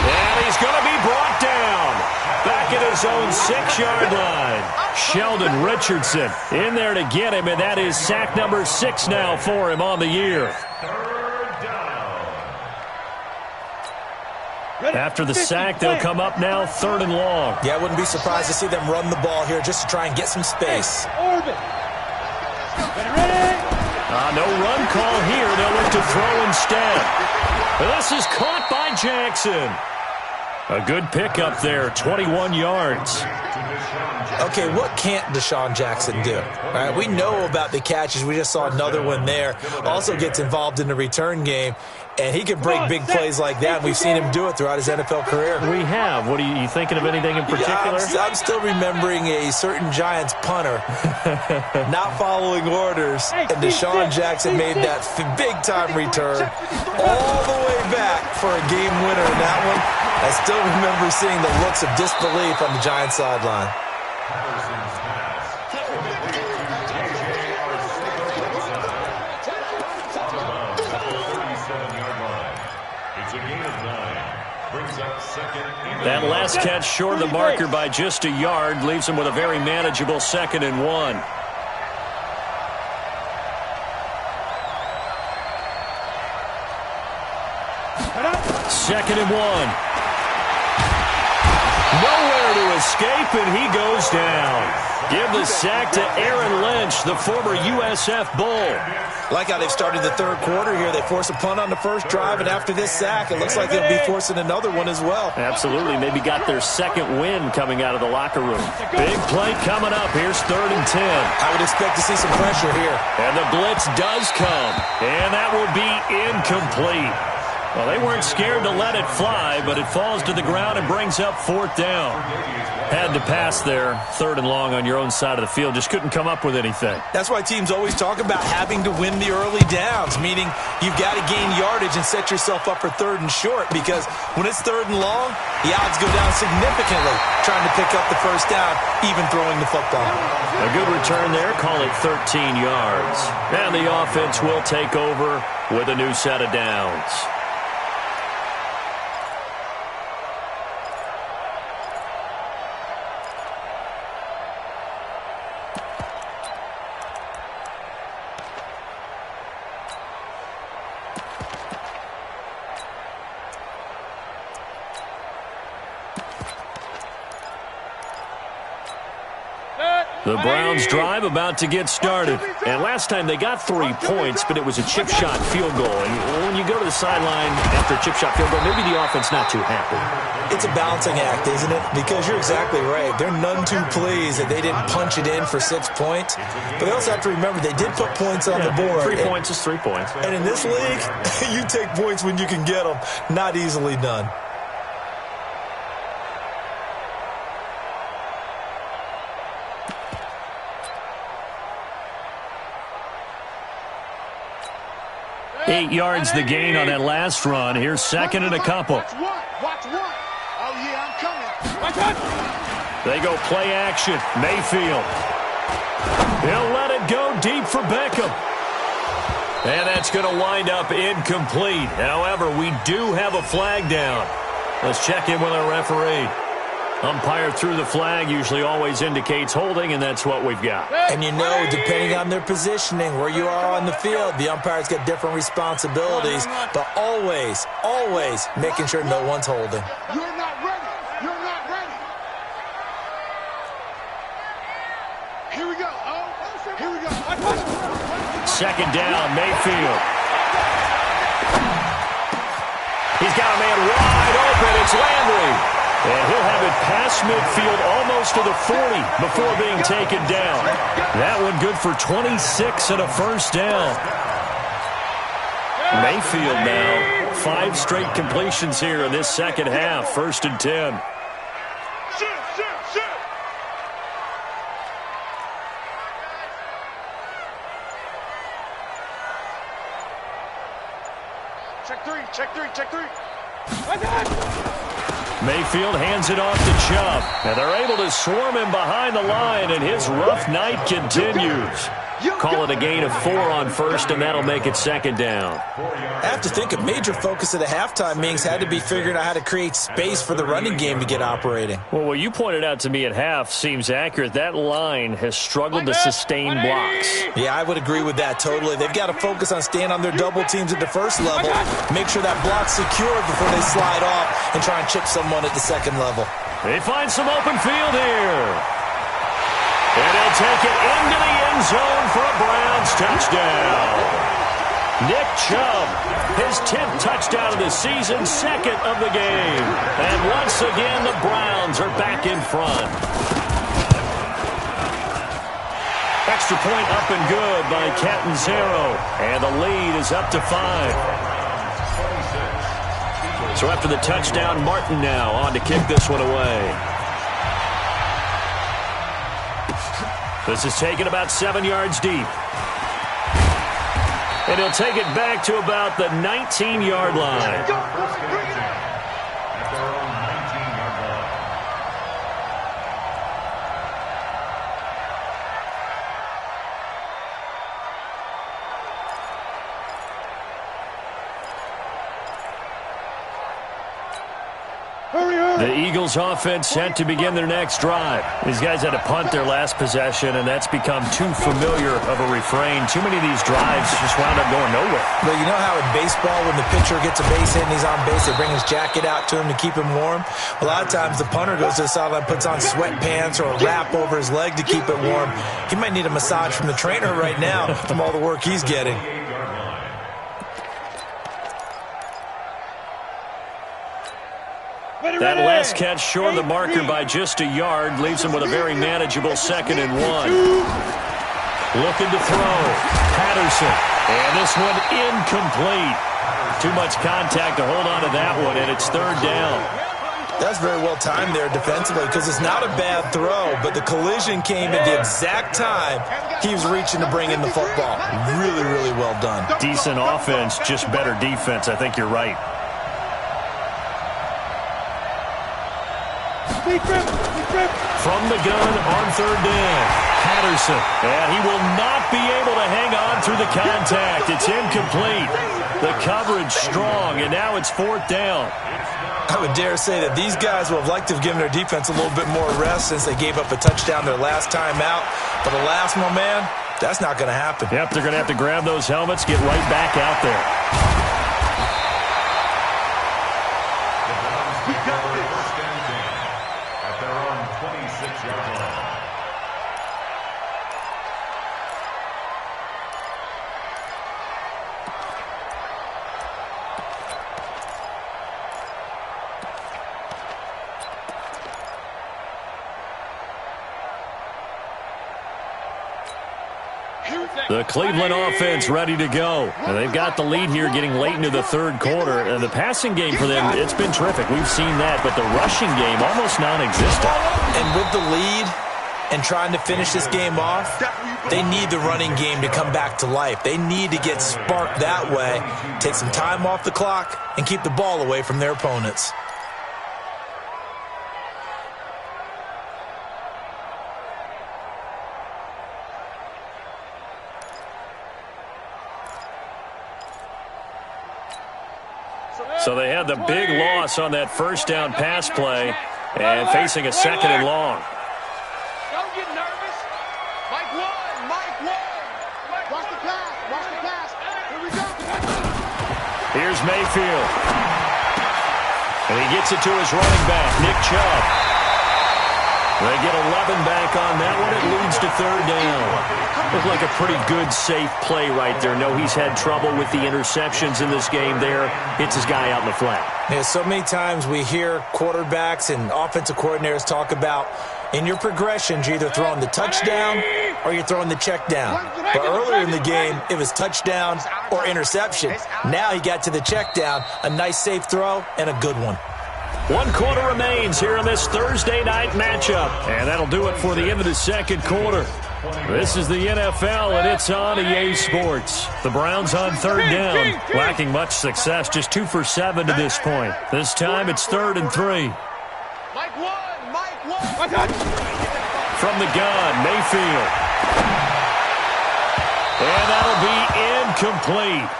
And he's going to be brought down. Back at his own 6-yard line. Sheldon Richardson in there to get him, and that is sack number 6 now for him on the year. After the sack, they'll come up now third and long. Yeah, I wouldn't be surprised to see them run the ball here just to try and get some space. No run call here. They'll look to throw instead. This is caught by Jackson. A good pickup there, 21 yards. Okay, what can't Deshaun Jackson do? Right? We know about the catches. We just saw another one there. Also gets involved in the return game, and he can break big plays like that. We've seen him do it throughout his NFL career. We have. What are you thinking of anything in particular? Yeah, I'm still remembering a certain Giants punter not following orders, and Deshaun Jackson made that big-time return all the way back for a game winner in that one. I still remember seeing the looks of disbelief on the Giants sideline. That last catch short of the marker by just a yard leaves him with a very manageable 2nd and 1. Second and 1. Nowhere to escape, and he goes down. Give the sack to Aaron Lynch, the former USF Bull. Like how they've started the third quarter here. They force a punt on the first drive, and after this sack, it looks like they'll be forcing another one as well. Absolutely. Maybe got their second win coming out of the locker room. Big play coming up. Here's 3rd and 10. I would expect to see some pressure here. And the blitz does come, and that will be incomplete. Well, they weren't scared to let it fly, but it falls to the ground and brings up 4th down. Had to pass there, 3rd and long on your own side of the field. Just couldn't come up with anything. That's why teams always talk about having to win the early downs, meaning you've got to gain yardage and set yourself up for 3rd and short, because when it's 3rd and long, the odds go down significantly trying to pick up the first down, even throwing the football. A good return there, call it 13 yards. And the offense will take over with a new set of downs. The Browns drive about to get started. And last time they got 3 points, but it was a chip shot field goal. And when you go to the sideline after a chip shot field goal, maybe the offense not too happy. It's a balancing act, isn't it? Because you're exactly right. They're none too pleased that they didn't punch it in for 6 points. But they also have to remember they did put points on the board. 3 points is 3 points. And in this league, you take points when you can get them. Not easily done. Eight yards the gain on that last run. Here's 2nd and a couple. Watch one. Oh, yeah, I'm coming. Watch one. They go play action. Mayfield. He'll let it go deep for Beckham. And that's going to wind up incomplete. However, we do have a flag down. Let's check in with our referee. Umpire threw the flag, usually always indicates holding, and that's what we've got. And you know, depending on their positioning, where you are on the field, the umpire's got different responsibilities, but always, always making sure no one's holding. You're not ready. You're not ready. Here we go. Oh, here we go. 2nd down, Mayfield. He's got a man wide open. It's Landry. And he'll have it past midfield almost to the 40 before being taken down. That one good for 26 and a first down. Mayfield now, 5 straight completions here in this second half. 1st and 10. Check three. Mayfield hands it off to Chubb. And they're able to swarm him behind the line, and his rough night continues. Call it a gain of 4 on 1st, and that'll make it 2nd down. I have to think a major focus of the halftime meetings had to be figuring out how to create space for the running game to get operating. Well, what you pointed out to me at half seems accurate. That line has struggled to sustain blocks. Yeah, I would agree with that totally. They've got to focus on staying on their double teams at the first level, make sure that block's secured before they slide off and try and chip someone at the second level. They find some open field here. And he'll take it into the end zone for a Browns touchdown. Nick Chubb, his 10th touchdown of the season, second of the game. And once again, the Browns are back in front. Extra point up and good by Catanzaro. And the lead is up to 5. So after the touchdown, Martin now on to kick this one away. This is taken about 7 yards deep. And he'll take it back to about the 19-yard line. The Eagles offense set to begin their next drive. These guys had to punt their last possession, and that's become too familiar of a refrain. Too many of these drives just wound up going nowhere. But you know how in baseball, when the pitcher gets a base hit and he's on base, they bring his jacket out to him to keep him warm? A lot of times the punter goes to the sideline, puts on sweatpants or a wrap over his leg to keep it warm. He might need a massage from the trainer right now from all the work he's getting. That last catch short of the marker by just a yard leaves him with a very manageable 2nd and 1. Looking to throw. Patterson. And this one incomplete. Too much contact to hold on to that one, and it's 3rd down. That's very well timed there defensively because it's not a bad throw, but the collision came at the exact time he was reaching to bring in the football. Really, really well done. Decent offense, just better defense. I think you're right. From the gun on 3rd down, Patterson. And he will not be able to hang on through the contact. It's incomplete. The coverage strong, and now it's 4th down. I would dare say that these guys would have liked to have given their defense a little bit more rest since they gave up a touchdown their last time out. But the last one, man, that's not going to happen. Yep, they're going to have to grab those helmets, get right back out there. The Cleveland offense ready to go. And they've got the lead here getting late into the 3rd quarter. And the passing game for them, it's been terrific. We've seen that, but the rushing game almost non-existent. And with the lead and trying to finish this game off, they need the running game to come back to life. They need to get sparked that way, take some time off the clock, and keep the ball away from their opponents. So they had the big loss on that 1st down pass play and facing a 2nd and long. Don't get nervous. Mike 1. Watch the pass. Here we go. Here's Mayfield. And he gets it to his running back, Nick Chubb. They get 11 back on that one. It leads to 3rd down. Looked like a pretty good, safe play right there. No, he's had trouble with the interceptions in this game there. Hits his guy out in the flat. Yeah, so many times we hear quarterbacks and offensive coordinators talk about in your progressions, you're either throwing the touchdown or you're throwing the check down. But earlier in the game, it was touchdown or interception. Now he got to the check down, a nice safe throw, and a good one. 1 quarter remains here in this Thursday night matchup. And that'll do it for the end of the 2nd quarter. This is the NFL, and it's on EA Sports. The Browns on 3rd down, lacking much success, just 2 for 7 to this point. This time it's 3rd and 3. Mike 1. From the gun, Mayfield. And that'll be incomplete.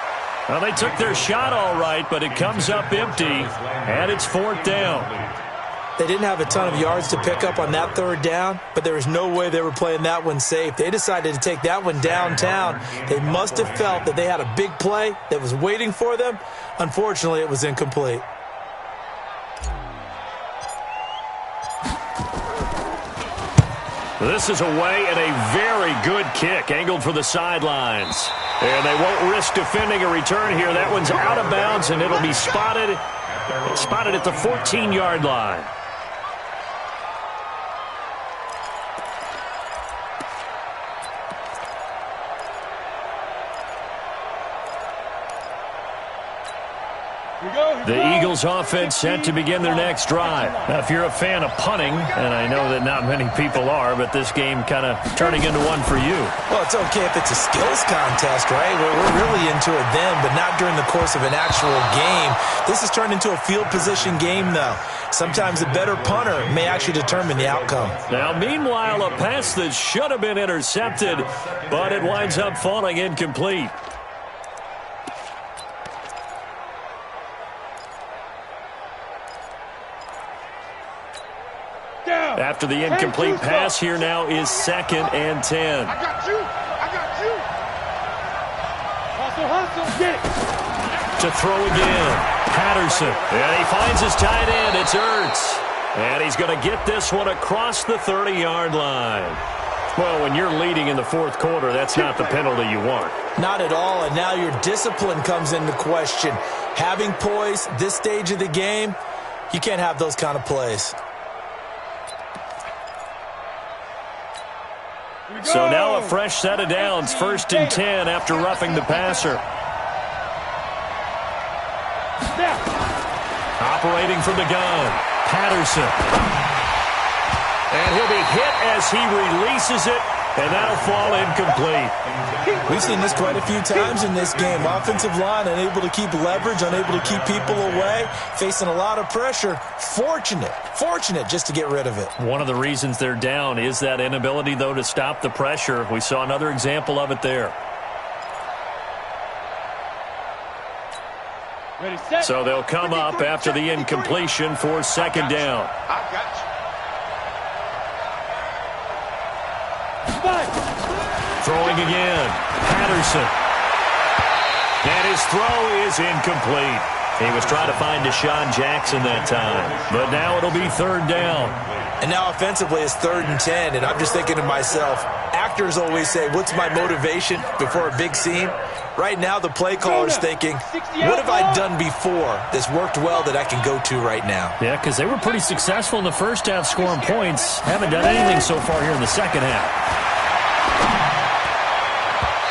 Well, they took their shot all right, but it comes up empty, and it's 4th down. They didn't have a ton of yards to pick up on that 3rd down, but there was no way they were playing that one safe. They decided to take that one downtown. They must have felt that they had a big play that was waiting for them. Unfortunately, it was incomplete. This is away and a very good kick, angled for the sidelines. And they won't risk defending a return here. That one's out of bounds, and it'll be spotted at the 14-yard line. The Eagles offense set to begin their next drive. Now, if you're a fan of punting, and I know that not many people are, but this game kind of turning into one for you. Well, it's okay if it's a skills contest, right? We're really into it then, but not during the course of an actual game. This has turned into a field position game, though. Sometimes a better punter may actually determine the outcome. Now, meanwhile, a pass that should have been intercepted, but it winds up falling incomplete. After the incomplete pass, here now is 2nd and 10. I got you. Hustle, get it. To throw again, Patterson. And he finds his tight end. It's Ertz. And he's going to get this one across the 30-yard line. Well, when you're leading in the fourth quarter, that's not the penalty you want. Not at all, and now your discipline comes into question. Having poise this stage of the game, you can't have those kind of plays. So now a fresh set of downs, 1st and 10 after roughing the passer. Operating from the gun, Patterson. And he'll be hit as he releases it, and that'll fall incomplete. We've seen this quite a few times in this game. Offensive line unable to keep leverage, unable to keep people away, facing a lot of pressure. Fortunate just to get rid of it. One of the reasons they're down is that inability, though, to stop the pressure. We saw another example of it there. Ready, set. So they'll come up after the incompletion for 2nd down. I got you. Throwing again, Patterson. And his throw is incomplete. He was trying to find Deshaun Jackson that time. But now it'll be 3rd down. And now offensively it's 3rd and 10, and I'm just thinking to myself, actors always say, what's my motivation before a big scene? Right now the play caller's thinking, what have I done before that's worked well that I can go to right now? Yeah, because they were pretty successful in the first half scoring points. Haven't done anything so far here in the second half.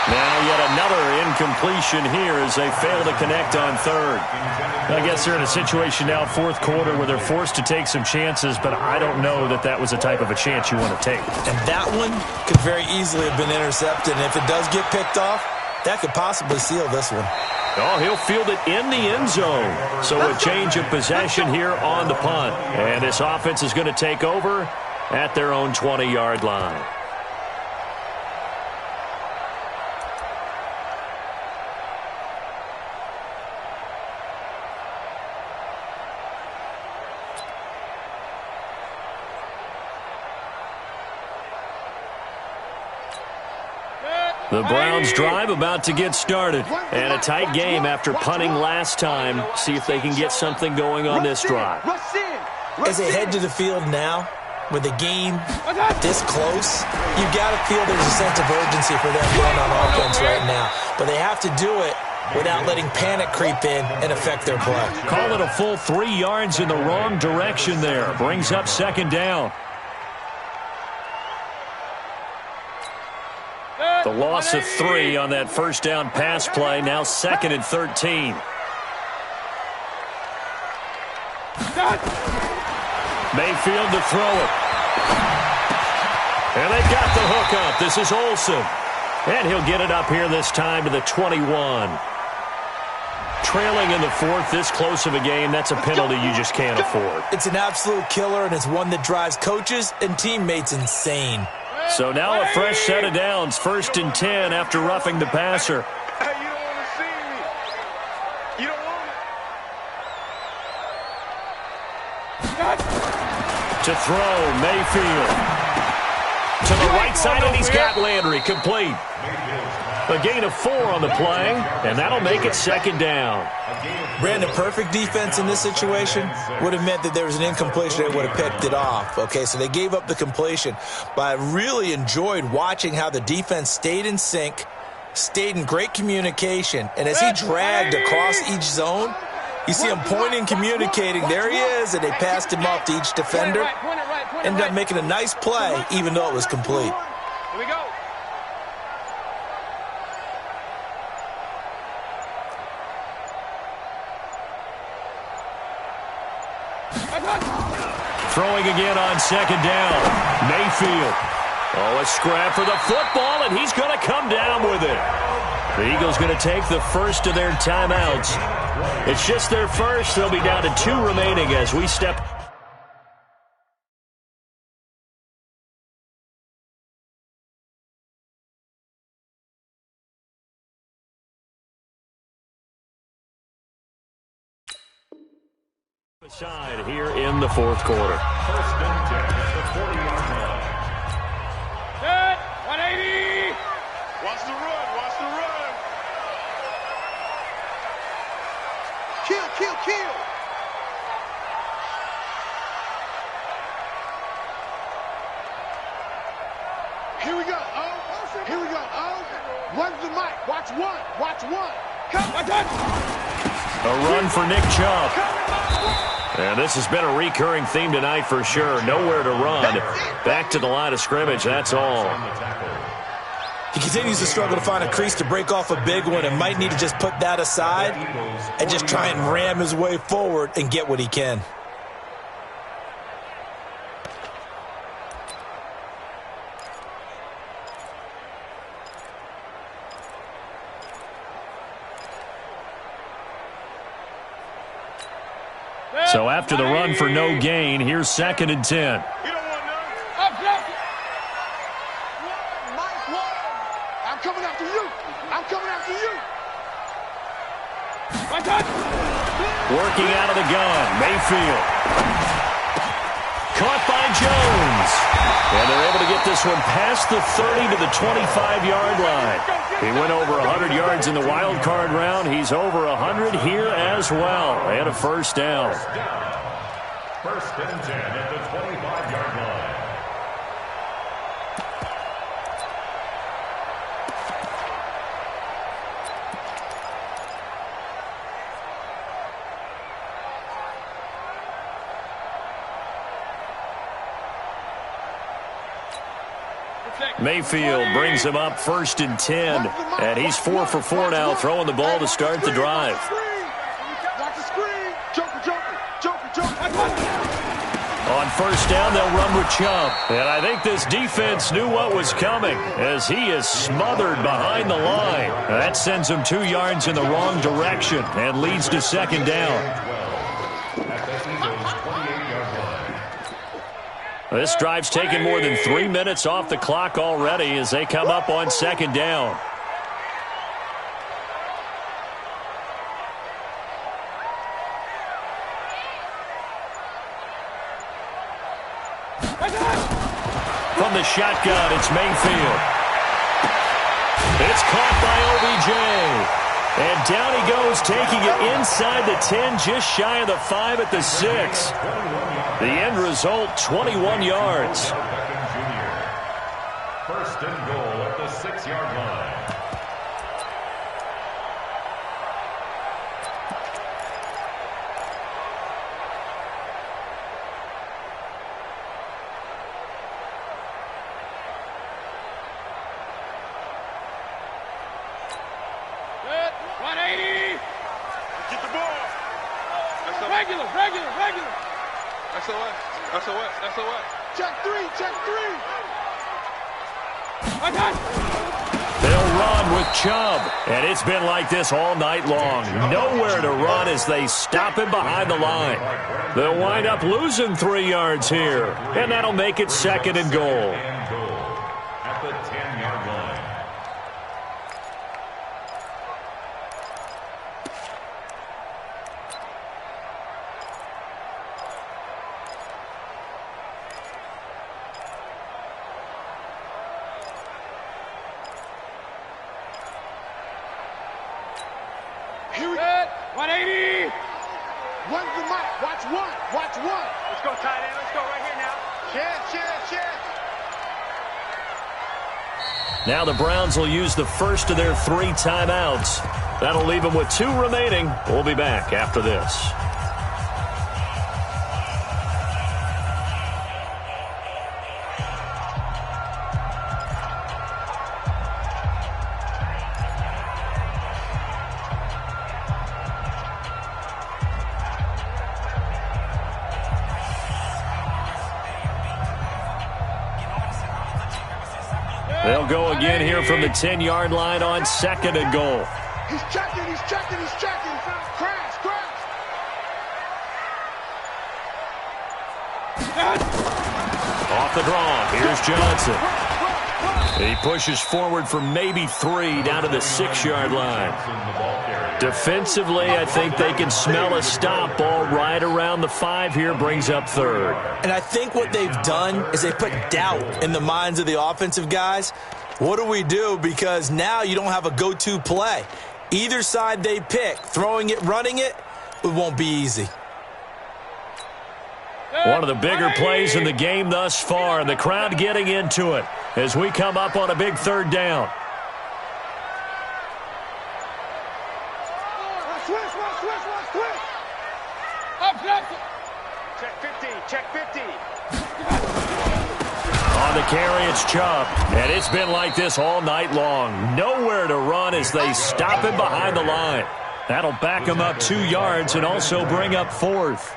Now yet another incompletion here as they fail to connect on 3rd. I guess they're in a situation now, 4th quarter, where they're forced to take some chances, but I don't know that that was the type of a chance you want to take. And that one could very easily have been intercepted, and if it does get picked off, that could possibly seal this one. Oh, he'll field it in the end zone. So a change of possession here on the punt. And this offense is going to take over at their own 20-yard line. The Browns drive about to get started. And a tight game after punting last time. See if they can get something going on this drive. As they head to the field now, with the game this close, you've got to feel there's a sense of urgency for them going on offense right now. But they have to do it without letting panic creep in and affect their play. Call it a full 3 yards in the wrong direction there. Brings up 2nd down. The loss of 3 on that 1st down pass play. Now 2nd and 13. Mayfield to throw it. And they've got the hook up. This is Olsen. And he'll get it up here this time to the 21. Trailing in the 4th, this close of a game, that's a penalty you just can't afford. It's an absolute killer, and it's one that drives coaches and teammates insane. So now a fresh set of downs, 1st and 10 after roughing the passer. Hey, you don't want to see me. You don't want it. To throw, Mayfield. To the right side, and he's got Landry complete. A gain of 4 on the play, and that'll make it second down. Brandon, perfect defense in this situation would have meant that there was an incompletion that would have picked it off. Okay, so they gave up the completion. But I really enjoyed watching how the defense stayed in sync, stayed in great communication, and as he dragged across each zone, you see him pointing, communicating. There he is, and they passed him off to each defender. Ended up making a nice play, even though it was complete. Here we go. Throwing again on second down. Mayfield. Oh, a scrap for the football, and he's going to come down with it. The Eagles going to take the first of their timeouts. It's just their first. They'll be down to 2 remaining as we step. Side here in the fourth quarter. First and 10 at the 40-yard line. Set. 180. Watch the run. Watch the run. Kill, kill, kill. Here we go, oh. Here we go, oh. Run the mic. Watch one. Watch one. Come on, touch. A run for Nick Chubb. And this has been a recurring theme tonight for sure. Nowhere to run. Back to the line of scrimmage, that's all. He continues to struggle to find a crease to break off a big one and might need to just put that aside and just try and ram his way forward and get what he can. So after the run for no gain, here's second and 10. You don't want none. Mike, one. I'm coming after you. I'm coming after you. Working out of the gun, Mayfield. Caught by Jones. And they're able to get this one past the 30 to the 25-yard line. He went over 100 yards in the wild card round. He's over 100 here as well. And a first down. First and 10 at the 25-yard line. Mayfield brings him up first and 10. And he's 4 for 4 now, throwing the ball to start the drive. Watch the screen. Joker, joker, joker, joker. On first down, they'll run with Chubb. And I think this defense knew what was coming as he is smothered behind the line. That sends him 2 yards in the wrong direction and leads to second down. This drive's taken more than 3 minutes off the clock already as they come up on second down. From the shotgun, it's Mayfield. It's caught by OBJ. And down he goes, taking it inside the 10, just shy of the 5 at the 6. The end result, 21 yards. First and goal at the 6-yard line. Regular. SOS. Check three. They'll run with Chubb. And it's been like this all night long. Nowhere to run as they stop him behind the line. They'll wind up losing 3 yards here. And that'll make it second and goal. At the 10-yard line. Watch one. Watch one. Let's go, tight end. Let's go right here now. Cheers. Now the Browns will use the first of their 3 timeouts. That'll leave them with 2 remaining. We'll be back after this. They'll go again here from the 10-yard line on 2nd and goal. He's checking. Crash. Off the draw. Here's Johnson. He pushes forward for maybe 3 down to the 6-yard line. Defensively, I think they can smell a stop ball right around the 5 here, brings up 3rd. And I think what they've done is they put doubt in the minds of the offensive guys. What do we do? Because now you don't have a go-to play. Either side they pick, throwing it, running it, it won't be easy. One of the bigger plays in the game thus far, and the crowd getting into it as we come up on a big 3rd down. Check 50. On the carry, it's Chubb, and it's been like this all night long. Nowhere to run as they stop him behind the line. That'll back him up 2 yards and also bring up 4th.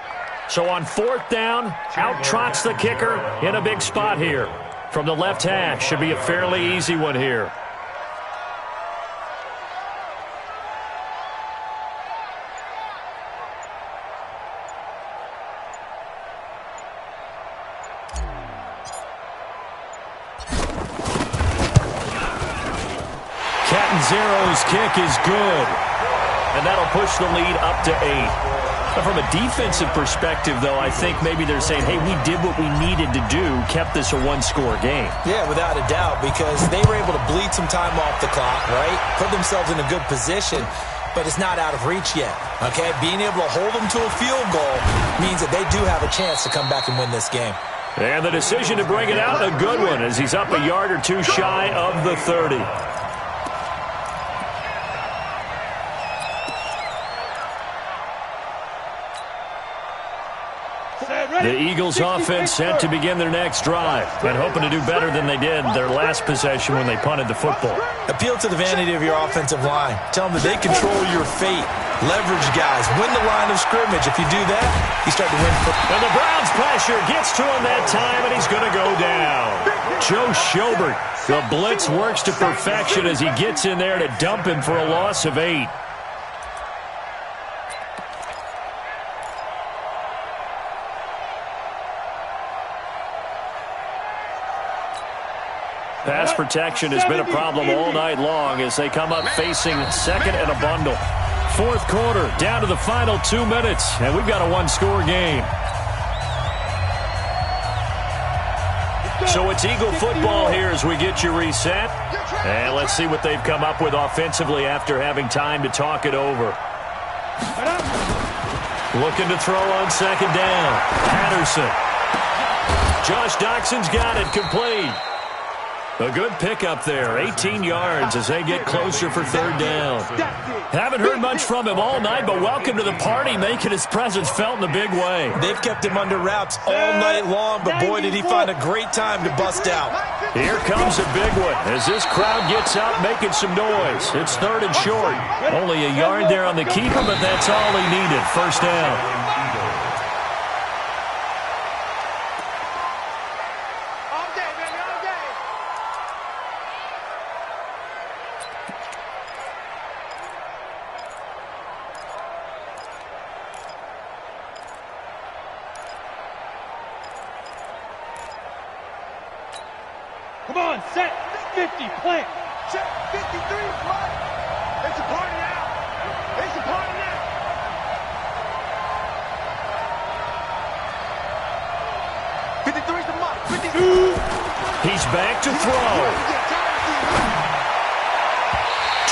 So on 4th down, out trots the kicker in a big spot here. From the left hash, should be a fairly easy one here. Catanzaro's kick is good, and that'll push the lead up to 8. But from a defensive perspective, though, I think maybe they're saying, hey, we did what we needed to do, kept this a 1-score game. Yeah, without a doubt, because they were able to bleed some time off the clock, right? Put themselves in a good position, but it's not out of reach yet, okay? Being able to hold them to a field goal means that they do have a chance to come back and win this game. And the decision to bring it out, a good one, as he's up a yard or 2 shy of the 30. The Eagles offense set to begin their next drive and hoping to do better than they did their last possession when they punted the football. Appeal to the vanity of your offensive line. Tell them that they control your fate. Leverage guys. Win the line of scrimmage. If you do that, you start to win. And the Browns pressure gets to him that time, and he's going to go down. Joe Schobert, the blitz works to perfection as he gets in there to dump him for a loss of 8. Pass protection has been a problem all night long as they come up facing 2nd and a bundle. 4th quarter, down to the final 2 minutes, and we've got a 1-score game. So it's Eagle football here as we get you reset. And let's see what they've come up with offensively after having time to talk it over. Looking to throw on 2nd down. Patterson. Josh Doxson's got it complete. A good pickup there, 18 yards as they get closer for 3rd down. Haven't heard much from him all night, but welcome to the party, making his presence felt in a big way. They've kept him under wraps all night long, but boy, did he find a great time to bust out. Here comes a big one as this crowd gets out making some noise. It's 3rd and short. Only a yard there on the keeper, but that's all he needed. 1st down. Come on, set. 50, plant. Check 53, Mike. It's a party now. It's a party now. '53's the Mike. 52. He's back to throw.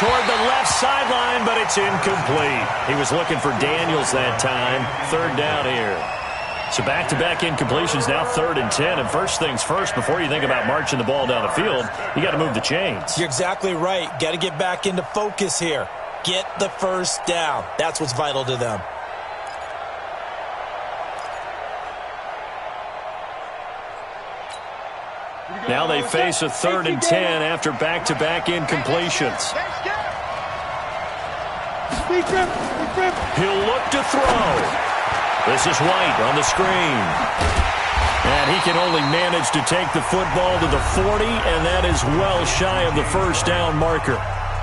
toward the left sideline, but it's incomplete. He was looking for Daniels that time. Third down here. So back-to-back incompletions, now 3rd and 10. And first things first, before you think about marching the ball down the field, you got to move the chains. You're exactly right. Got to get back into focus here. Get the first down. That's what's vital to them. Now they face a 3rd and 10 after back-to-back incompletions. He'll look to throw. This is White on the screen. And he can only manage to take the football to the 40, and that is well shy of the first down marker.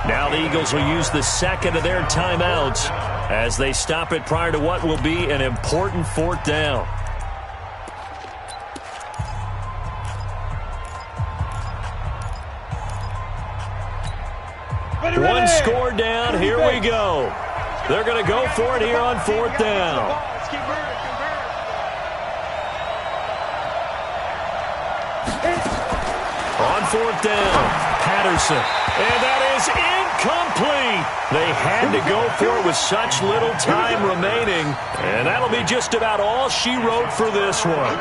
Now the Eagles will use the second of their timeouts as they stop it prior to what will be an important 4th down. One score down. Here we go. They're going to go for it here on 4th down. On 4th down, Patterson. And that is incomplete. They had to go for it with such little time remaining. And that'll be just about all she wrote for this one.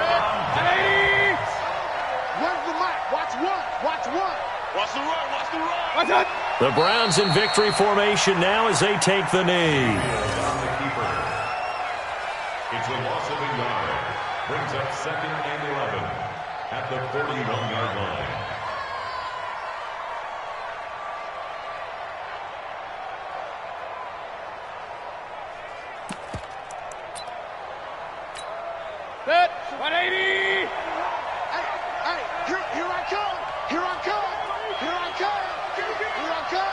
Where's the mic? Watch one. Watch one. Watch the run. Watch the run. Watch it. The Browns in victory formation now as they take the knee. It's a loss of a yard. Brings up 2nd and 11 at the 41-yard line. Set. 180. Hey, here I come. Here I come. Here I come. Here I come.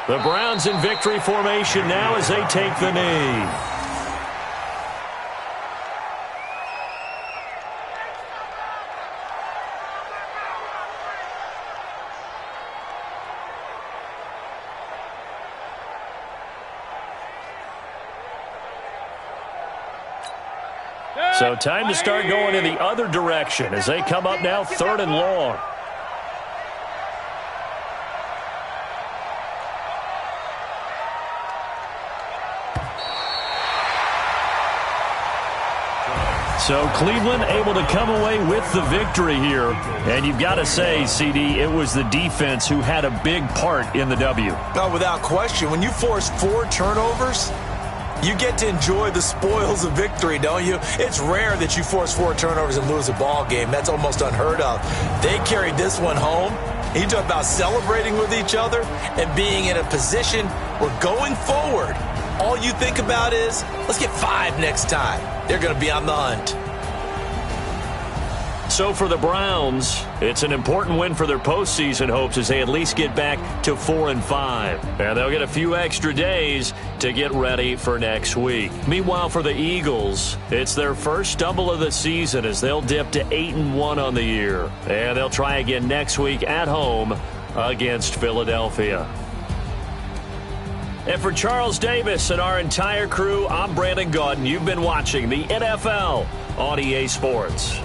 The Browns in victory formation now as they take the knee. So time to start going in the other direction as they come up now 3rd and long. So Cleveland able to come away with the victory here. And you've got to say, CD, it was the defense who had a big part in the W. No, without question. When you force 4 turnovers, you get to enjoy the spoils of victory, don't you? It's rare that you force 4 turnovers and lose a ball game. That's almost unheard of. They carried this one home. You talk about celebrating with each other and being in a position where going forward, all you think about is, let's get 5 next time. They're going to be on the hunt. So for the Browns, it's an important win for their postseason hopes as they at least get back to 4-5. And they'll get a few extra days to get ready for next week. Meanwhile, for the Eagles, it's their first stumble of the season as they'll dip to 8-1 on the year. And they'll try again next week at home against Philadelphia. And for Charles Davis and our entire crew, I'm Brandon Gaudin. You've been watching the NFL on EA Sports.